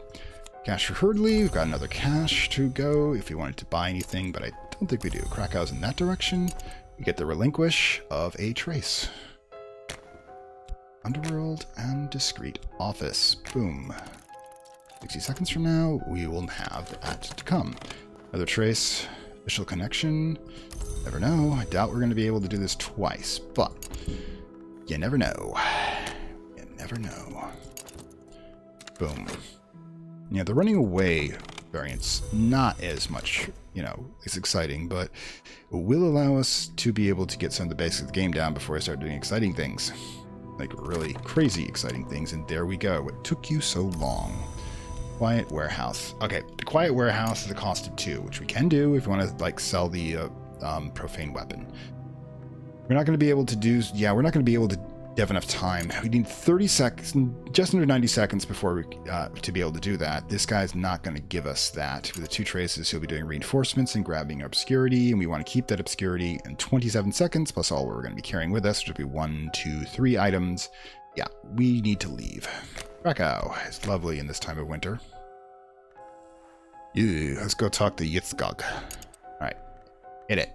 Cash for Hurdley. We've got another cash to go if we wanted to buy anything, but I don't think we do. Krakow's in that direction. We get the relinquish of a trace. Underworld and discreet office. Boom. 60 seconds from now, we will have that to come. Another trace. Official connection. Never know. I doubt we're going to be able to do this twice, but you never know. You never know. Boom. Yeah, the running away variant's not as much, it's exciting, but it will allow us to be able to get some of the basics of the game down before I start doing exciting things. Like really crazy exciting things, and there we go. What took you so long? Quiet warehouse. Okay, the quiet warehouse is a cost of 2, which we can do if we want to, sell the profane weapon. We're not going to be able to do... Yeah, we're not going to be able to have enough time. We need 30 seconds, just under 90 seconds before we, to be able to do that. This guy's not going to give us that. With the 2 traces, he'll be doing reinforcements and grabbing obscurity, and we want to keep that obscurity in 27 seconds, plus all we're going to be carrying with us, which will be 1, 2, 3 items. Yeah, we need to leave. Krakow is lovely in this time of winter. Ew, let's go talk to Yitzgog. Alright, hit it.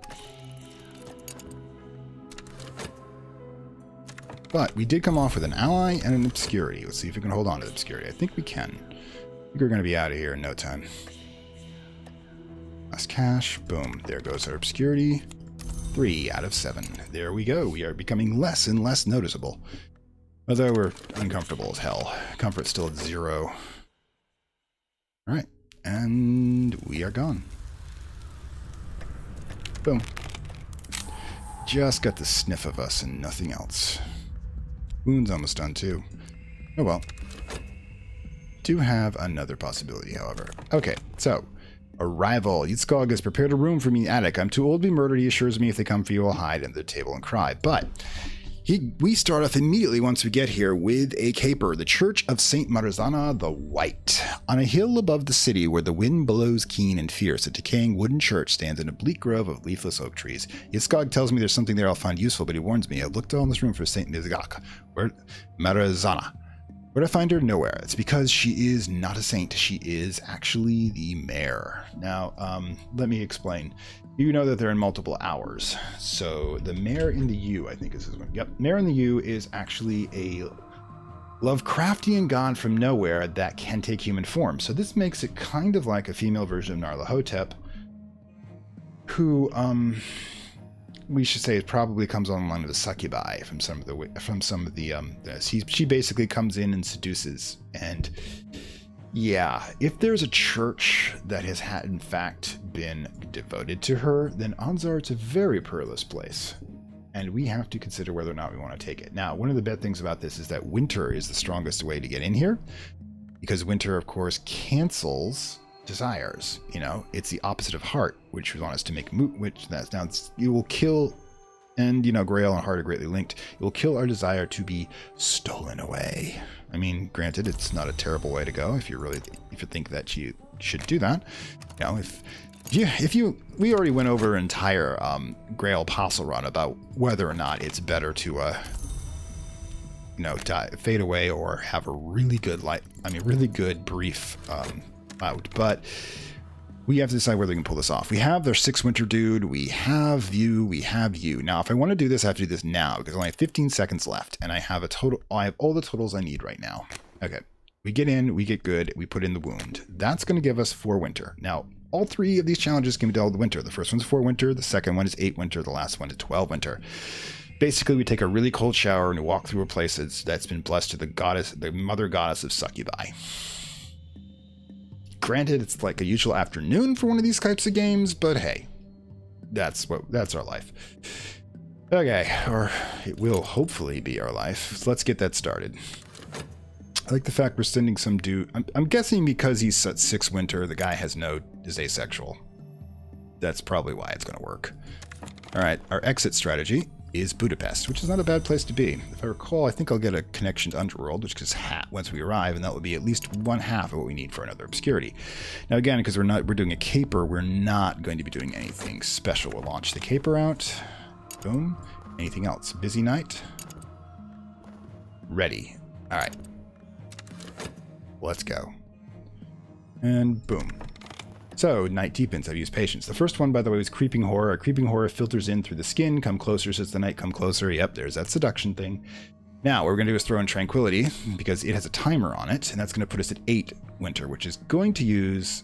But we did come off with an ally and an obscurity. Let's see if we can hold on to the obscurity. I think we can. I think we're going to be out of here in no time. Last cash. Boom. There goes our obscurity. 3 out of 7. There we go. We are becoming less and less noticeable. Although we're uncomfortable as hell. Comfort's still at 0. Alright. And we are gone. Boom. Just got the sniff of us and nothing else. Wound's almost done too. Oh well. Do have another possibility, however. Okay, so arrival. Yitzgog has prepared a room for me in the attic. I'm too old to be murdered. He assures me if they come for you, I'll hide under the table and cry. But we start off immediately once we get here with a caper. The Church of St. Marizana the White. On a hill above the city where the wind blows keen and fierce, a decaying wooden church stands in a bleak grove of leafless oak trees. Yitzgog tells me there's something there I'll find useful, but he warns me. I looked all in this room for St. Marizana. Where'd I find her? Nowhere. It's because she is not a saint. She is actually the mayor. Now, let me explain. You know that they're in multiple hours. So the mayor in the U, I think is his one. Yep. Mayor in the U is actually a Lovecraftian god from nowhere that can take human form. So this makes it kind of like a female version of Nyarlathotep, who we should say it probably comes on the line of the succubi from some of the she basically comes in and seduces. And yeah, if there's a church that has had in fact been devoted to her, then odds are it's a very perilous place. And we have to consider whether or not we want to take it. Now, one of the bad things about this is that winter is the strongest way to get in here, because winter, of course, cancels desires. You know, it's the opposite of heart, which we want us to make moot, which that's now you will kill, and you know, Grail and heart are greatly linked. It will kill our desire to be stolen away. I mean, granted, it's not a terrible way to go if you think that you should do that. You know, we already went over an entire Grail Apostle run about whether or not it's better to fade away or have a really good really good brief out. But we have to decide whether we can pull this off. We have their 6 winter dude, we have you. Now, if I want to do this, I have to do this now because I only have 15 seconds left, and I have all the totals I need right now. Okay, we get in, we get good, we put in the wound. That's going to give us 4 winter. Now, all 3 of these challenges can be dealt with winter. The first one's 4 winter, the second one is 8 winter, the last one is 12 winter. Basically, we take a really cold shower and we walk through a place that's been blessed to the mother goddess of succubi. Granted, it's like a usual afternoon for one of these types of games, but hey, that's our life. Okay, or it will hopefully be our life. So let's get that started. I like the fact we're sending some dude. I'm guessing because he's at 6 winter, the guy is asexual. That's probably why it's going to work. All right, our exit strategy is Budapest, which is not a bad place to be. If I recall, I think I'll get a connection to Underworld, which is once we arrive, and that will be at least 1/2 of what we need for another obscurity. Now again, because we're doing a caper, we're not going to be doing anything special. We'll launch the caper out. Boom. Anything else? Busy night. Ready. All right. Let's go. And boom. So, night deepens. I've used patience. The first one, by the way, was creeping horror. Creeping horror filters in through the skin. Come closer, says the night. Come closer. Yep, there's that seduction thing. Now, what we're going to do is throw in tranquility, because it has a timer on it, and that's going to put us at 8 winter, which is going to use...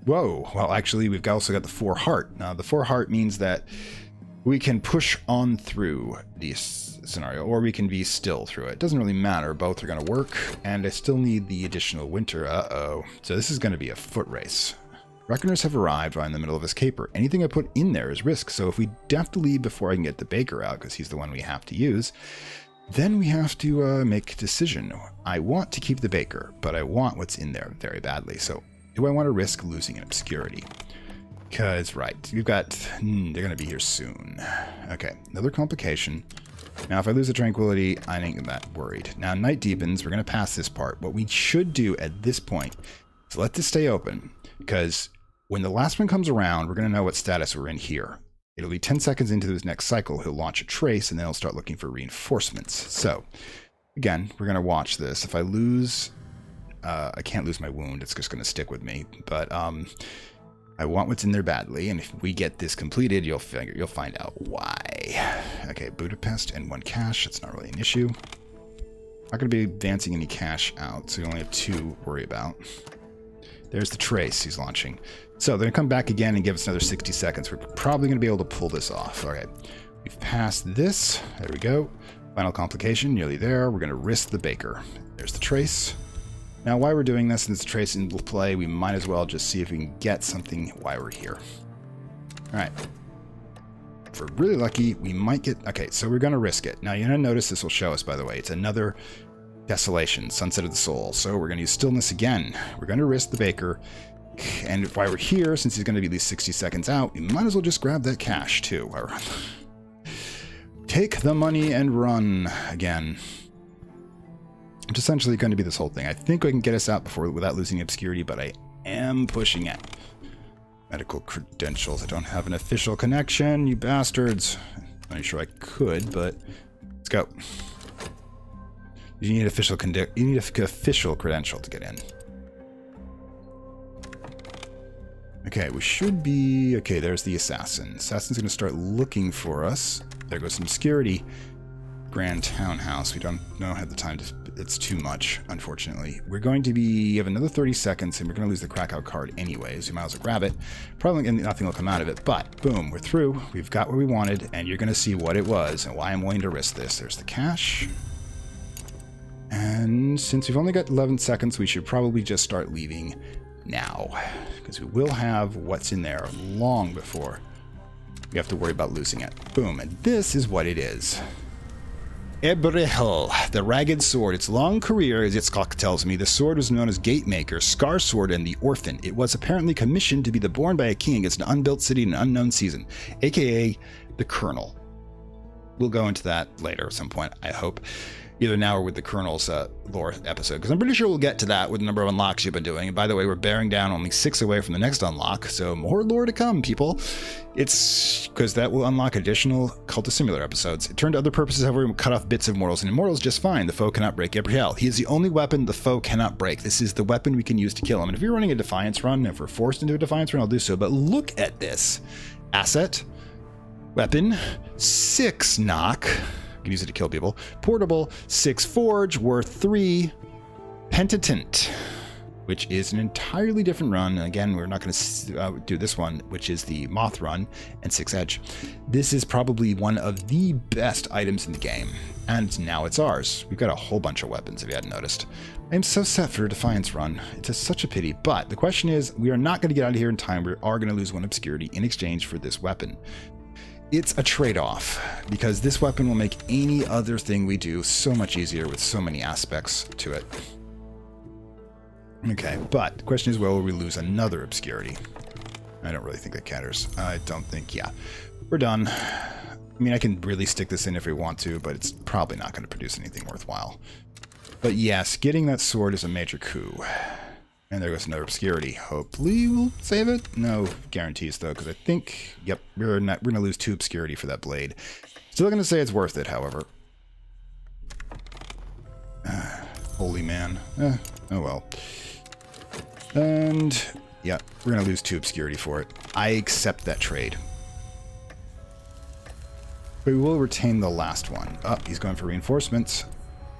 Whoa. Well, actually, we've also got the 4 heart. Now, the 4 heart means that we can push on through this scenario, or we can be still through it. Doesn't really matter. Both are going to work, and I still need the additional winter. Uh-oh. So this is going to be a foot race. Reckoners have arrived while in the middle of this caper. Anything I put in there is risk, so if we have to leave before I can get the baker out, because he's the one we have to use, then we have to make a decision. I want to keep the baker, but I want what's in there very badly. So do I want to risk losing an obscurity? Because, right, we've got... they're going to be here soon. Okay, another complication. Now, if I lose the tranquility, I ain't that worried. Now, night deepens. We're going to pass this part. What we should do at this point is let this stay open, because when the last one comes around, we're going to know what status we're in here. It'll be 10 seconds into his next cycle. He'll launch a trace, and then he'll start looking for reinforcements. So, again, we're going to watch this. If I lose... I can't lose my wound. It's just going to stick with me. But I want what's in there badly, and if we get this completed, you'll find out why. Okay, Budapest and 1 cash. That's not really an issue. Not going to be advancing any cash out, so you only have 2 to worry about. There's the trace he's launching. So they're going to come back again and give us another 60 seconds. We're probably going to be able to pull this off. All right. We've passed this. There we go. Final complication. Nearly there. We're going to risk the baker. There's the trace. Now, while we're doing this, since the trace in play, we might as well just see if we can get something while we're here. All right. If we're really lucky, we might get... Okay, so we're going to risk it. Now, you're going to notice this will show us, by the way. It's another... Desolation, Sunset of the Soul. So we're going to use Stillness again. We're going to risk the baker. And while we're here, since he's going to be at least 60 seconds out, we might as well just grab that cash, too. Take the money and run again. It's essentially going to be this whole thing. I think I can get us out without losing obscurity, but I am pushing it. Medical credentials. I don't have an official connection, you bastards. I'm not sure I could, but let's go. You need official credential to get in. Okay, we should be... Okay, there's the assassin. Assassin's going to start looking for us. There goes some obscurity. Grand Townhouse. We don't have the time to... It's too much, unfortunately. We're going to be... have another 30 seconds, and we're going to lose the Krakow card anyways. You might as well grab it. Probably nothing will come out of it, but boom, we're through. We've got what we wanted, and you're going to see what it was and why I'm willing to risk this. There's the cash. And since we've only got 11 seconds, we should probably just start leaving now, because we will have what's in there long before we have to worry about losing it. Boom, and this is what it is. Ebrehel, the Ragged Sword. Its long career, as Itzcock tells me, the sword was known as Gatemaker, Scar Sword, and the Orphan. It was apparently commissioned to be the born by a king against an unbuilt city in an unknown season, aka the Colonel. We'll go into that later at some point, I hope. Either now or with the Colonel's lore episode, because I'm pretty sure we'll get to that with the number of unlocks you've been doing. And by the way, we're bearing down only 6 away from the next unlock, so more lore to come, people. It's because that will unlock additional Cultist Simulator episodes. It turned to other purposes, however, we cut off bits of Immortals, and Immortals just fine. The foe cannot break Gabriel. He is the only weapon the foe cannot break. This is the weapon we can use to kill him. And if you're running a Defiance run, if we're forced into a Defiance run, I'll do so. But look at this. Asset, weapon, 6 knock. You can use it to kill people. Portable, 6 forge, worth 3. Penitent, which is an entirely different run. And again, we're not going to do this one, which is the Moth run, and 6 edge. This is probably one of the best items in the game, and now it's ours. We've got a whole bunch of weapons, if you hadn't noticed. I'm so set for a Defiance run. It's such a pity, but the question is, we are not going to get out of here in time. We are going to lose 1 obscurity in exchange for this weapon. It's a trade-off, because this weapon will make any other thing we do so much easier with so many aspects to it. Okay, but the question is, will we lose another obscurity? I don't really think that matters. I don't think, yeah. We're done. I mean, I can really stick this in if we want to, but it's probably not going to produce anything worthwhile. But yes, getting that sword is a major coup. And there goes another obscurity. Hopefully we'll save it. No guarantees though, because I think, yep, we're going to lose 2 obscurity for that blade. Still going to say it's worth it, however. Holy man. Oh well. And yeah, we're going to lose 2 obscurity for it. I accept that trade. But we will retain the last one. Oh, he's going for reinforcements.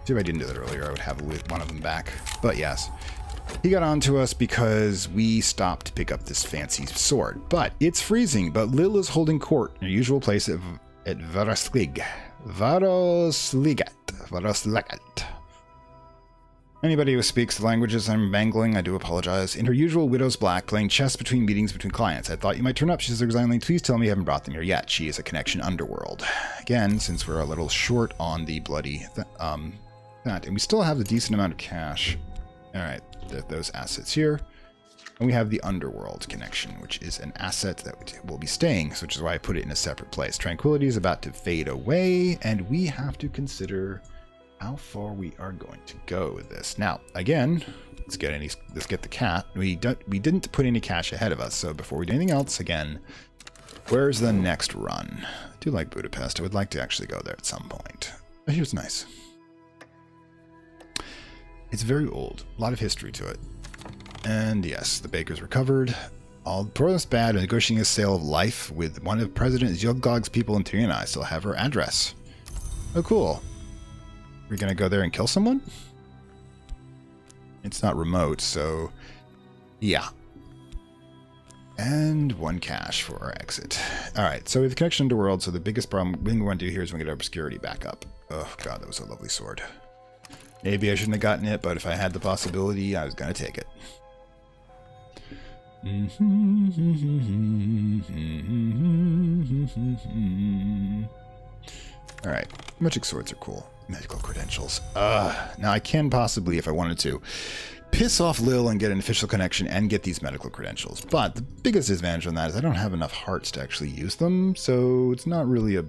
See, if I didn't do that earlier, I would have one of them back. But yes. He got on to us because we stopped to pick up this fancy sword. But it's freezing, but Lil is holding court in her usual place at Varoslig. Varosligat. Anybody who speaks the languages I'm mangling, I do apologize. In her usual widow's black, playing chess between meetings between clients. I thought you might turn up. She says resignedly, please tell me you haven't brought them here yet. She is a connection underworld. Again, since we're a little short on the bloody that, and we still have a decent amount of cash. Alright, those assets here. And we have the Underworld connection, which is an asset that will be staying, which is why I put it in a separate place. Tranquility is about to fade away, and we have to consider how far we are going to go with this. Now, again, let's get the cat. We didn't put any cash ahead of us, so before we do anything else, again, where's the next run? I do like Budapest. I would like to actually go there at some point. But here's nice. It's very old. A lot of history to it. And yes, the baker's recovered. All progress bad in negotiating a sale of life with one of President Zyoglog's people in Tyrian. I still have her address. Oh, cool. We're going to go there and kill someone? It's not remote, so yeah. And 1 cash for our exit. Alright, so we have connection to world, so the biggest problem we want to do here is we get our obscurity back up. Oh god, that was a lovely sword. Maybe I shouldn't have gotten it, but if I had the possibility, I was going to take it. Alright, magic swords are cool. Medical credentials. Now I can possibly, if I wanted to, piss off Lil and get an official connection and get these medical credentials. But the biggest disadvantage on that is I don't have enough hearts to actually use them, so it's not really a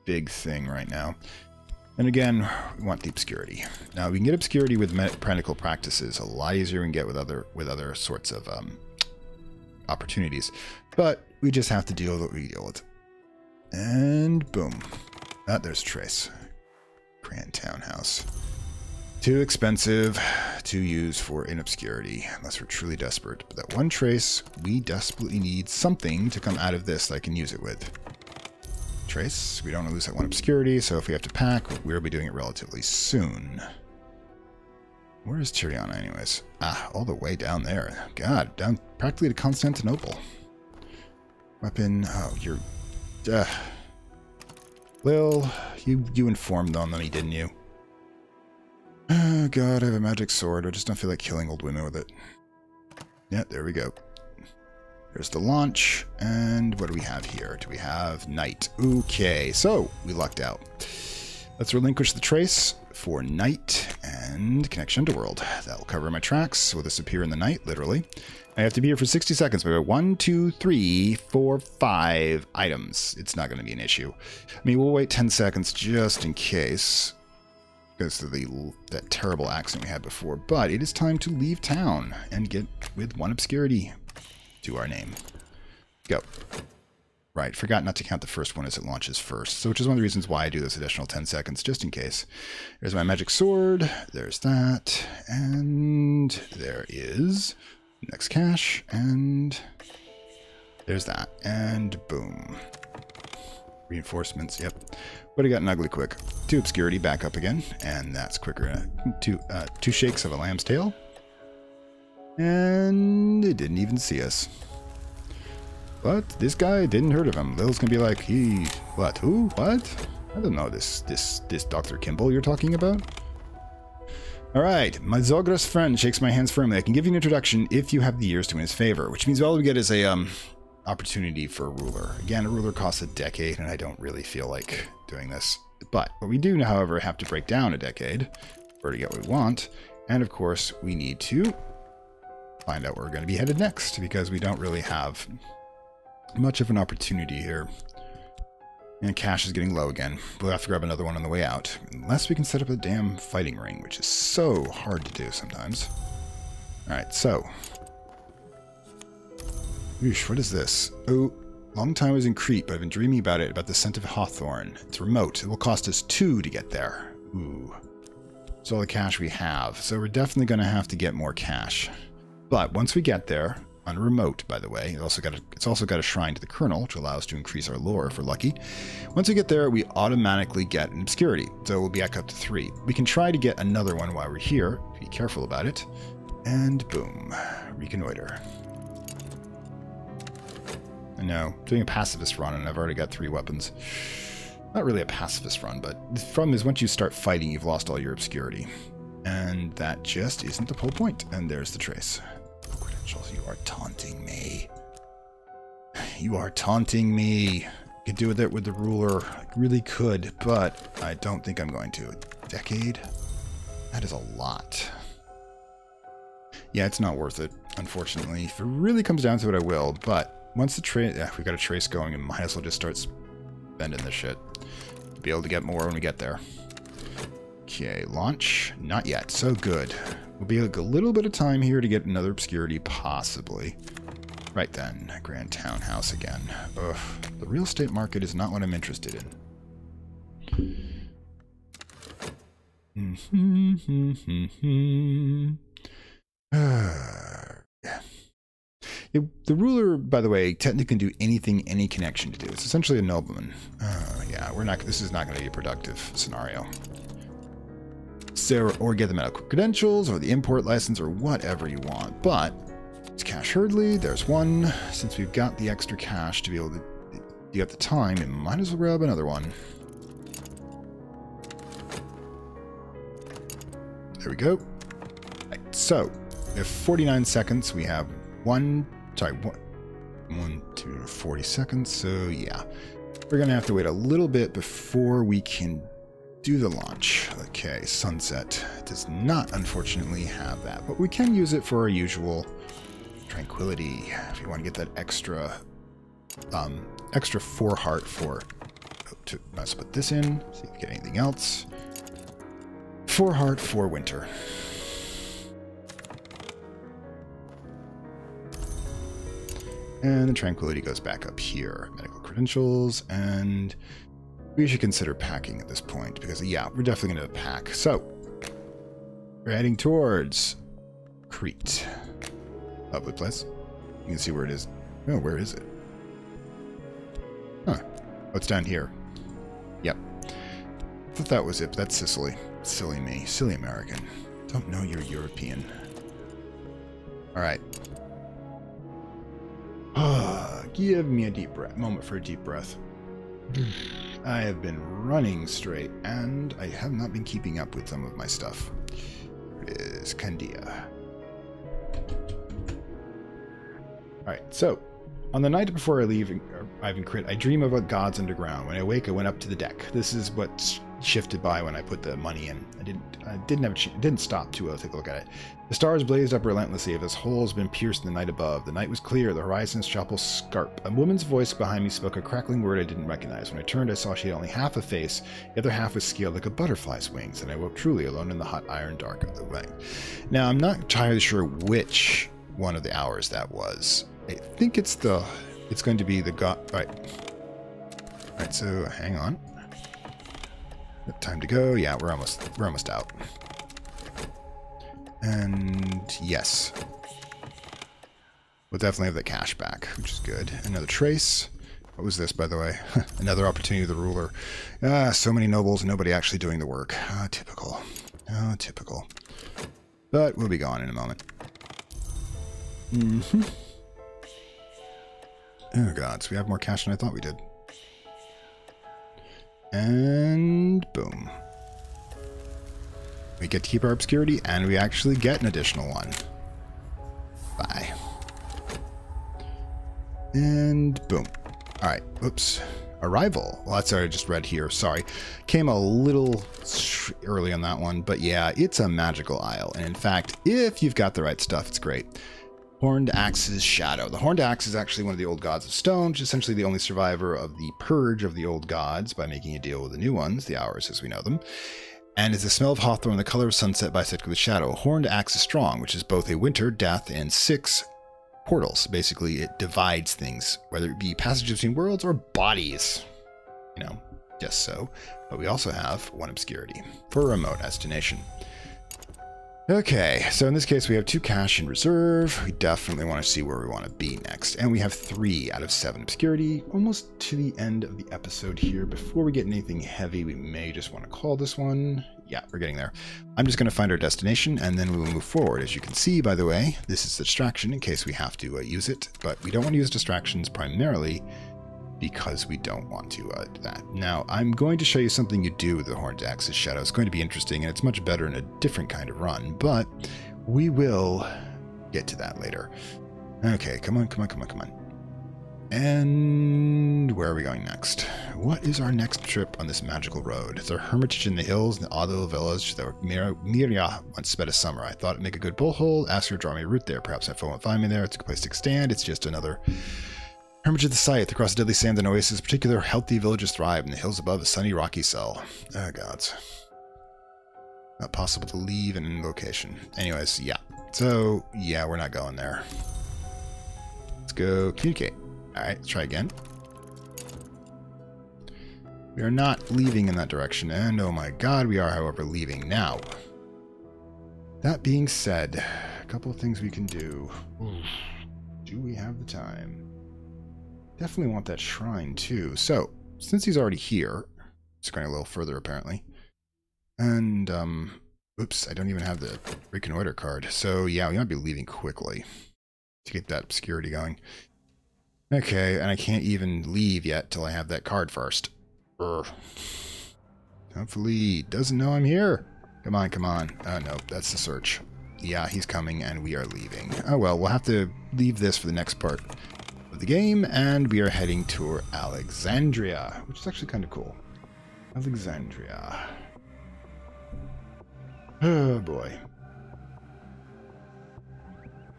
big thing right now. And again, we want the obscurity. Now we can get obscurity with practical practices a lot easier than get with other sorts of opportunities. But we just have to deal with what we deal with. And boom. There's a trace. Grand Townhouse. Too expensive to use for in obscurity, unless we're truly desperate. But that 1 trace, we desperately need something to come out of this that I can use it with. trace. We don't want to lose that one obscurity, so if we have to pack, we'll be doing it relatively soon. Where is Tiriana anyways? Ah, all the way down there. God, down practically to Constantinople. Weapon, oh, you're... Lil, you informed on me, didn't you? Oh god, I have a magic sword. I just don't feel like killing old women with it. Yeah, there we go. There's the launch, and what do we have here? Do we have night? Okay, so we lucked out. Let's relinquish the trace for night and connection to world. That'll cover my tracks. Will this appear in the night? Literally. I have to be here for 60 seconds. We have 1, 2, 3, 4, 5 items. It's not going to be an issue. I mean, we'll wait 10 seconds just in case. Because of that terrible accident we had before. But it is time to leave town and get with 1 obscurity to our name. Go. Right, forgot not to count the first one as it launches first, so which is one of the reasons why I do this additional 10 seconds, just in case. There's my magic sword, there's that, and there is next cache, and there's that, and boom. Reinforcements, yep. Would have gotten ugly quick. 2 obscurity, back up again, and that's quicker. 2 shakes of a lamb's tail, and it didn't even see us. But this guy didn't heard of him. Lil's gonna be like, what, who, what? I don't know this Dr. Kimball you're talking about. Alright, my Zogras friend shakes my hands firmly. I can give you an introduction if you have the years to win his favor, which means all we get is a, opportunity for a ruler. Again, a ruler costs a decade, and I don't really feel like doing this. But what we do, however, have to break down a decade in order to get what we want. And of course, we need to find out where we're going to be headed next, because we don't really have much of an opportunity here. And cash is getting low again. We'll have to grab another one on the way out. Unless we can set up a damn fighting ring, which is so hard to do sometimes. Alright, so. Oosh, what is this? Oh, long time I was in Crete, but I've been dreaming about it, about the scent of hawthorn. It's remote. It will cost us 2 to get there. Ooh. It's all the cash we have. So we're definitely going to have to get more cash. But once we get there, on remote, by the way. It's also got a shrine to the Colonel, which allows us to increase our lore if we're lucky. Once we get there, we automatically get an obscurity, so we'll be back up to 3. We can try to get another one while we're here. Be careful about it. And boom. Reconnoiter. I know, doing a pacifist run, and I've already got 3 weapons. Not really a pacifist run, but the problem is once you start fighting, you've lost all your obscurity. And that just isn't the whole point. And there's the trace. You are taunting me. You are taunting me. I could do it with the ruler. I really could, but I don't think I'm going to. A decade? That is a lot. Yeah, it's not worth it, unfortunately. If it really comes down to it, I will, but once the trace... Yeah, we've got a trace going, and might as well just start spending this shit. Be able to get more when we get there. Okay, launch. Not yet. So good. We'll be like a little bit of time here to get another obscurity, possibly. Right then, Grand Townhouse again. Ugh, the real estate market is not what I'm interested in. The ruler, by the way, technically can do anything any connection to do. It's essentially a nobleman. Yeah, we're not. This is not going to be a productive scenario. So, or get the medical credentials, or the import license, or whatever you want. But it's cash hurdly. There's one. Since we've got the extra cash to be able to get the time, we might as well grab another one. There we go. Right, so, we have 49 seconds. We have 40 seconds. So, yeah. We're going to have to wait a little bit before we can do the launch. Okay, sunset does not, unfortunately, have that. But we can use it for our usual tranquility. If you want to get that extra 4 heart for... Let's put this in, see if we get anything else. 4 heart for winter. And the tranquility goes back up here. Medical credentials, and we should consider packing at this point, because, yeah, we're definitely going to pack. So, we're heading towards Crete. Lovely place. You can see where it is. Oh, where is it? Huh. Oh, it's down here. Yep. I thought that was it. That's Sicily. Silly me. Silly American. Don't know you're European. Alright. Give me a deep breath. Moment for a deep breath. I have been running straight, and I have not been keeping up with some of my stuff. Here it is Candia. Alright, so, on the night before I leave Ivan Crit, I dream about gods underground. When I wake, I went up to the deck. This is what shifted by when I put the money in. I didn't stop to take a look at it. The stars blazed up relentlessly as holes been pierced in the night above. The night was clear, the horizon's chapel scarp. A woman's voice behind me spoke a crackling word I didn't recognize. When I turned, I saw she had only half a face. The other half was scaled like a butterfly's wings, and I woke truly alone in the hot iron dark of the night. Now, I'm not entirely sure which one of the hours that was. I think it's going to be the god. Alright, so hang on. Time to go. Yeah, we're almost out. And yes. We'll definitely have the cash back, which is good. Another trace. What was this, by the way? Another opportunity of the ruler. So many nobles, nobody actually doing the work. Typical. Oh, typical. But we'll be gone in a moment. Oh god, so we have more cash than I thought we did. And boom. We get to keep our obscurity, and we actually get an additional one. Bye. And boom. Alright, oops. Arrival. Well, that's what I just read here. Sorry. Came a little early on that one, but yeah, it's a magical isle. And in fact, if you've got the right stuff, it's great. Horned Axe's Shadow. The Horned Axe is actually one of the old gods of stone, which is essentially the only survivor of the purge of the old gods by making a deal with the new ones, the hours as we know them. And is the smell of hawthorn, the color of sunset bisect with shadow. Horned Axe is strong, which is both a winter, death, and 6 portals. Basically, it divides things, whether it be passages between worlds or bodies. You know, just so. But we also have 1 obscurity for a remote destination. Okay, so in this case we have 2 cash in reserve. We definitely want to see where we want to be next. And we have 3 out of 7 obscurity, almost to the end of the episode here. Before we get anything heavy, we may just want to call this one. Yeah, we're getting there. I'm just going to find our destination, and then we will move forward. As you can see, by the way, this is the distraction in case we have to use it. But we don't want to use distractions primarily because we don't want to do that. Now, I'm going to show you something you do with the Horned Axe's Shadow. It's going to be interesting, and it's much better in a different kind of run, but we will get to that later. Okay, come on. And where are we going next? What is our next trip on this magical road? It's our hermitage in the hills in the odd little village that Miria once spent a summer. I thought it'd make a good bullhole. Asked her to draw me a route there. Perhaps my phone won't find me there. It's a good place to stand. It's just another hermitage of the site. Across the deadly sand and oasis, particular healthy villages thrive. In the hills above, a sunny rocky cell. Oh, gods. Not possible to leave an in location. Anyways, yeah. So, yeah, we're not going there. Let's go communicate. Alright, let's try again. We are not leaving in that direction, and oh my god, we are, however, leaving now. That being said, a couple of things we can do. Do we have the time? Definitely want that shrine, too. So, since he's already here, it's going a little further, apparently. And, oops, I don't even have the reconnoiter card. So, yeah, we might be leaving quickly to get that obscurity going. Okay, and I can't even leave yet till I have that card first. Hopefully, doesn't know I'm here. Come on. Nope, that's the search. Yeah, he's coming, and we are leaving. Oh, well, we'll have to leave this for the next part of the game, and we are heading to Alexandria, which is actually kind of cool. Alexandria. Oh, boy.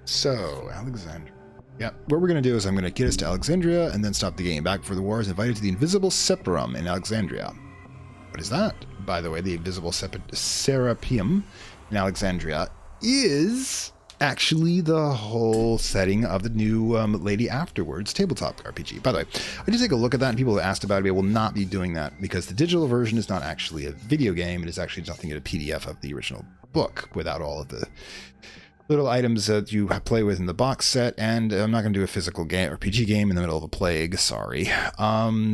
So, Alexandria. Yeah, what we're going to do is I'm going to get us to Alexandria and then stop the game. Back before the war is invited to the Invisible Separum in Alexandria. What is that? By the way, the Invisible Serapeum in Alexandria is actually the whole setting of the new Lady Afterwards tabletop RPG. By the way, I did take a look at that, and people have asked about it. We will not be doing that because the digital version is not actually a video game. It is actually nothing but a PDF of the original book without all of the little items that you play with in the box set, and I'm not going to do a physical game or PG game in the middle of a plague, sorry.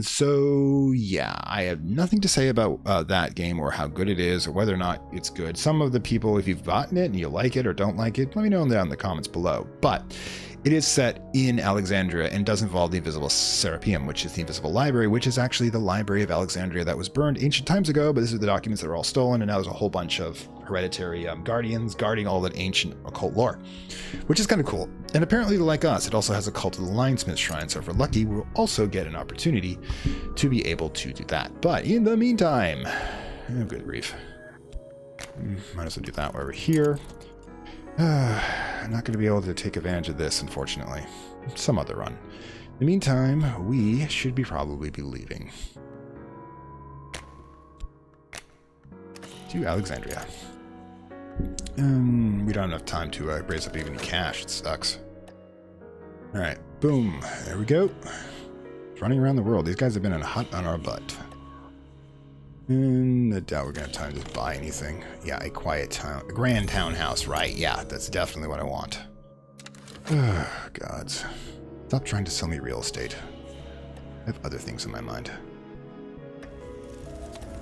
So yeah, I have nothing to say about that game or how good it is or whether or not it's good. Some of the people, if you've gotten it and you like it or don't like it, let me know down in the comments below. But it is set in Alexandria and does involve the Invisible Serapeum, which is the Invisible Library, which is actually the Library of Alexandria that was burned ancient times ago, but these are the documents that were all stolen, and now there's a whole bunch of hereditary guardians guarding all that ancient occult lore, which is kind of cool. And apparently, like us, it also has a Cult of the Lionsmith Shrine, so if we're lucky, we'll also get an opportunity to be able to do that. But in the meantime, oh, good grief. Might as well do that while we're here. I'm not going to be able to take advantage of this, unfortunately. Some other run. In the meantime, we should probably be leaving to Alexandria. We don't have enough time to raise up even cash. It sucks. Alright, boom. There we go. It's running around the world. These guys have been hot on our butt. And I doubt we're going to have time to buy anything. Yeah, a quiet town. A grand townhouse, right. Yeah, that's definitely what I want. Oh, gods. Stop trying to sell me real estate. I have other things in my mind.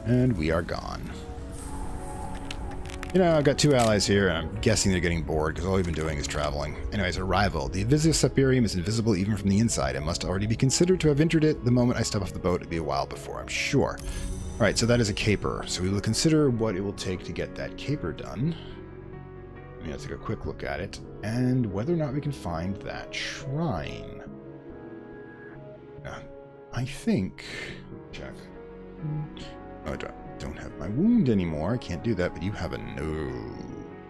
And we are gone. You know, I've got two allies here, and I'm guessing they're getting bored because all we've been doing is traveling. Anyways, arrival. The Invisible Serapeum is invisible even from the inside. It must already be considered to have entered it the moment I step off the boat. It'll be a while before, I'm sure. Alright, so that is a caper. So we will consider what it will take to get that caper done. Let's take a quick look at it. And whether or not we can find that shrine. I think... Check. Oh, I don't have my wound anymore. I can't do that, but you have a no.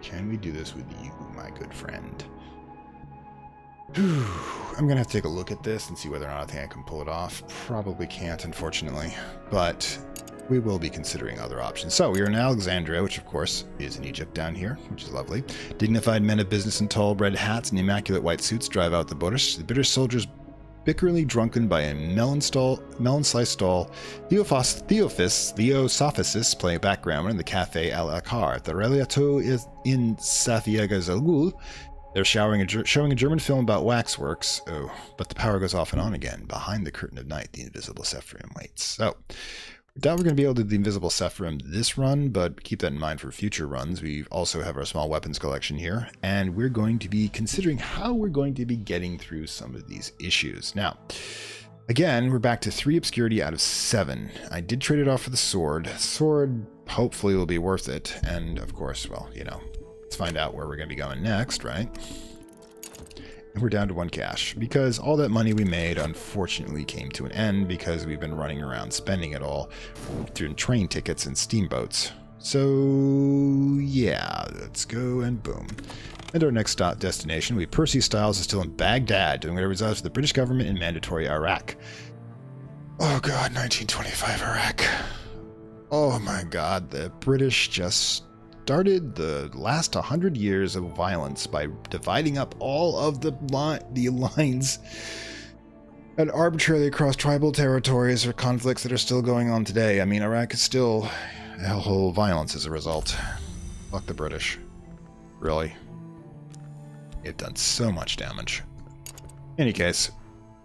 Can we do this with you, my good friend? Whew. I'm going to have to take a look at this and see whether or not I think I can pull it off. Probably can't, unfortunately. But... we will be considering other options. So we are in Alexandria, which of course is in Egypt down here, which is lovely. Dignified men of business in tall red hats and immaculate white suits drive out the British. The British soldiers bickeringly drunken by a melon-sliced stall. Theosophists play background in the Café Al Akar. The Reliato is in Safia Gazalgul. They're showing a German film about waxworks. Oh, but the power goes off and on again. Behind the curtain of night, the invisible Sephirim waits. So... I doubt we're going to be able to do the Invisible Sephirim this run, but keep that in mind for future runs. We also have our small weapons collection here, and we're going to be considering how we're going to be getting through some of these issues. Now, again, we're back to 3 obscurity out of 7. I did trade it off for the sword. Sword hopefully will be worth it, and of course, well, you know, let's find out where we're going to be going next, right? And we're down to 1 cash because all that money we made unfortunately came to an end because we've been running around spending it all through train tickets and steamboats. So yeah, let's go and boom. And our next destination, Percy Styles is still in Baghdad doing whatever resides for the British government in mandatory Iraq. Oh god, 1925 Iraq. Oh my god, the British just started the last 100 years of violence by dividing up all of the lines and arbitrarily across tribal territories or conflicts that are still going on today. I mean, Iraq is still a whole violence as a result. Fuck the British. Really. They've done so much damage. In any case,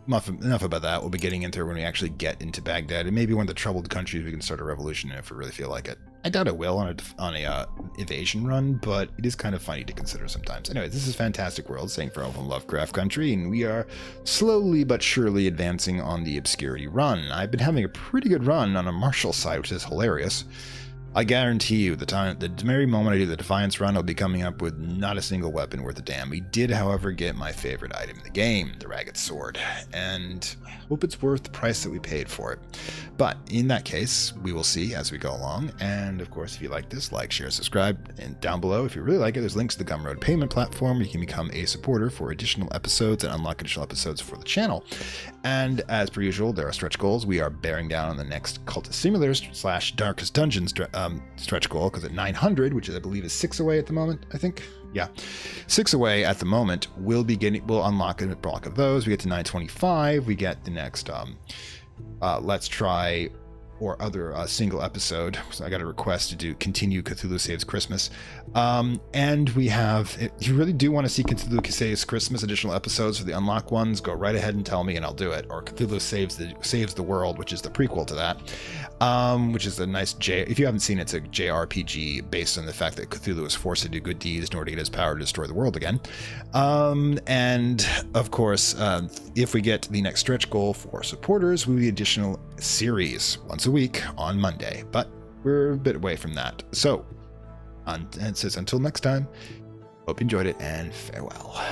enough about that. We'll be getting into it when we actually get into Baghdad. And maybe one of the troubled countries we can start a revolution in if we really feel like it. I doubt it will on a evasion run, but it is kind of funny to consider sometimes. Anyway, this is Fantastic World, saying farewell from Lovecraft Country, and we are slowly but surely advancing on the obscurity run. I've been having a pretty good run on a martial side, which is hilarious. I guarantee you, the very moment I do the Defiance run, I'll be coming up with not a single weapon worth a damn. We did, however, get my favorite item in the game, the Ragged Sword, and I hope it's worth the price that we paid for it. But in that case, we will see as we go along. And of course, if you like this, like, share, subscribe, and down below, if you really like it, there's links to the Gumroad payment platform where you can become a supporter for additional episodes and unlock additional episodes for the channel. And as per usual, there are stretch goals. We are bearing down on the next Cultist Simulator / Darkest Dungeons stretch goal, because at 900, which I believe is 6 away at the moment, I think. Yeah, 6 away at the moment. We'll unlock a block of those. We get to 925. We get the next Let's Try or other single episode. So I got a request to do continue Cthulhu Saves Christmas. And we have, if you really do want to see Cthulhu Saves Christmas additional episodes for the unlock ones, go right ahead and tell me and I'll do it. Or Cthulhu Saves the World, which is the prequel to that, which is a nice if you haven't seen it, it's a JRPG based on the fact that Cthulhu is forced to do good deeds in order to get his power to destroy the world again. And of course, if we get the next stretch goal for supporters, we will be additional series once a week on Monday, but we're a bit away from that. So, and it says until next time, hope you enjoyed it and farewell.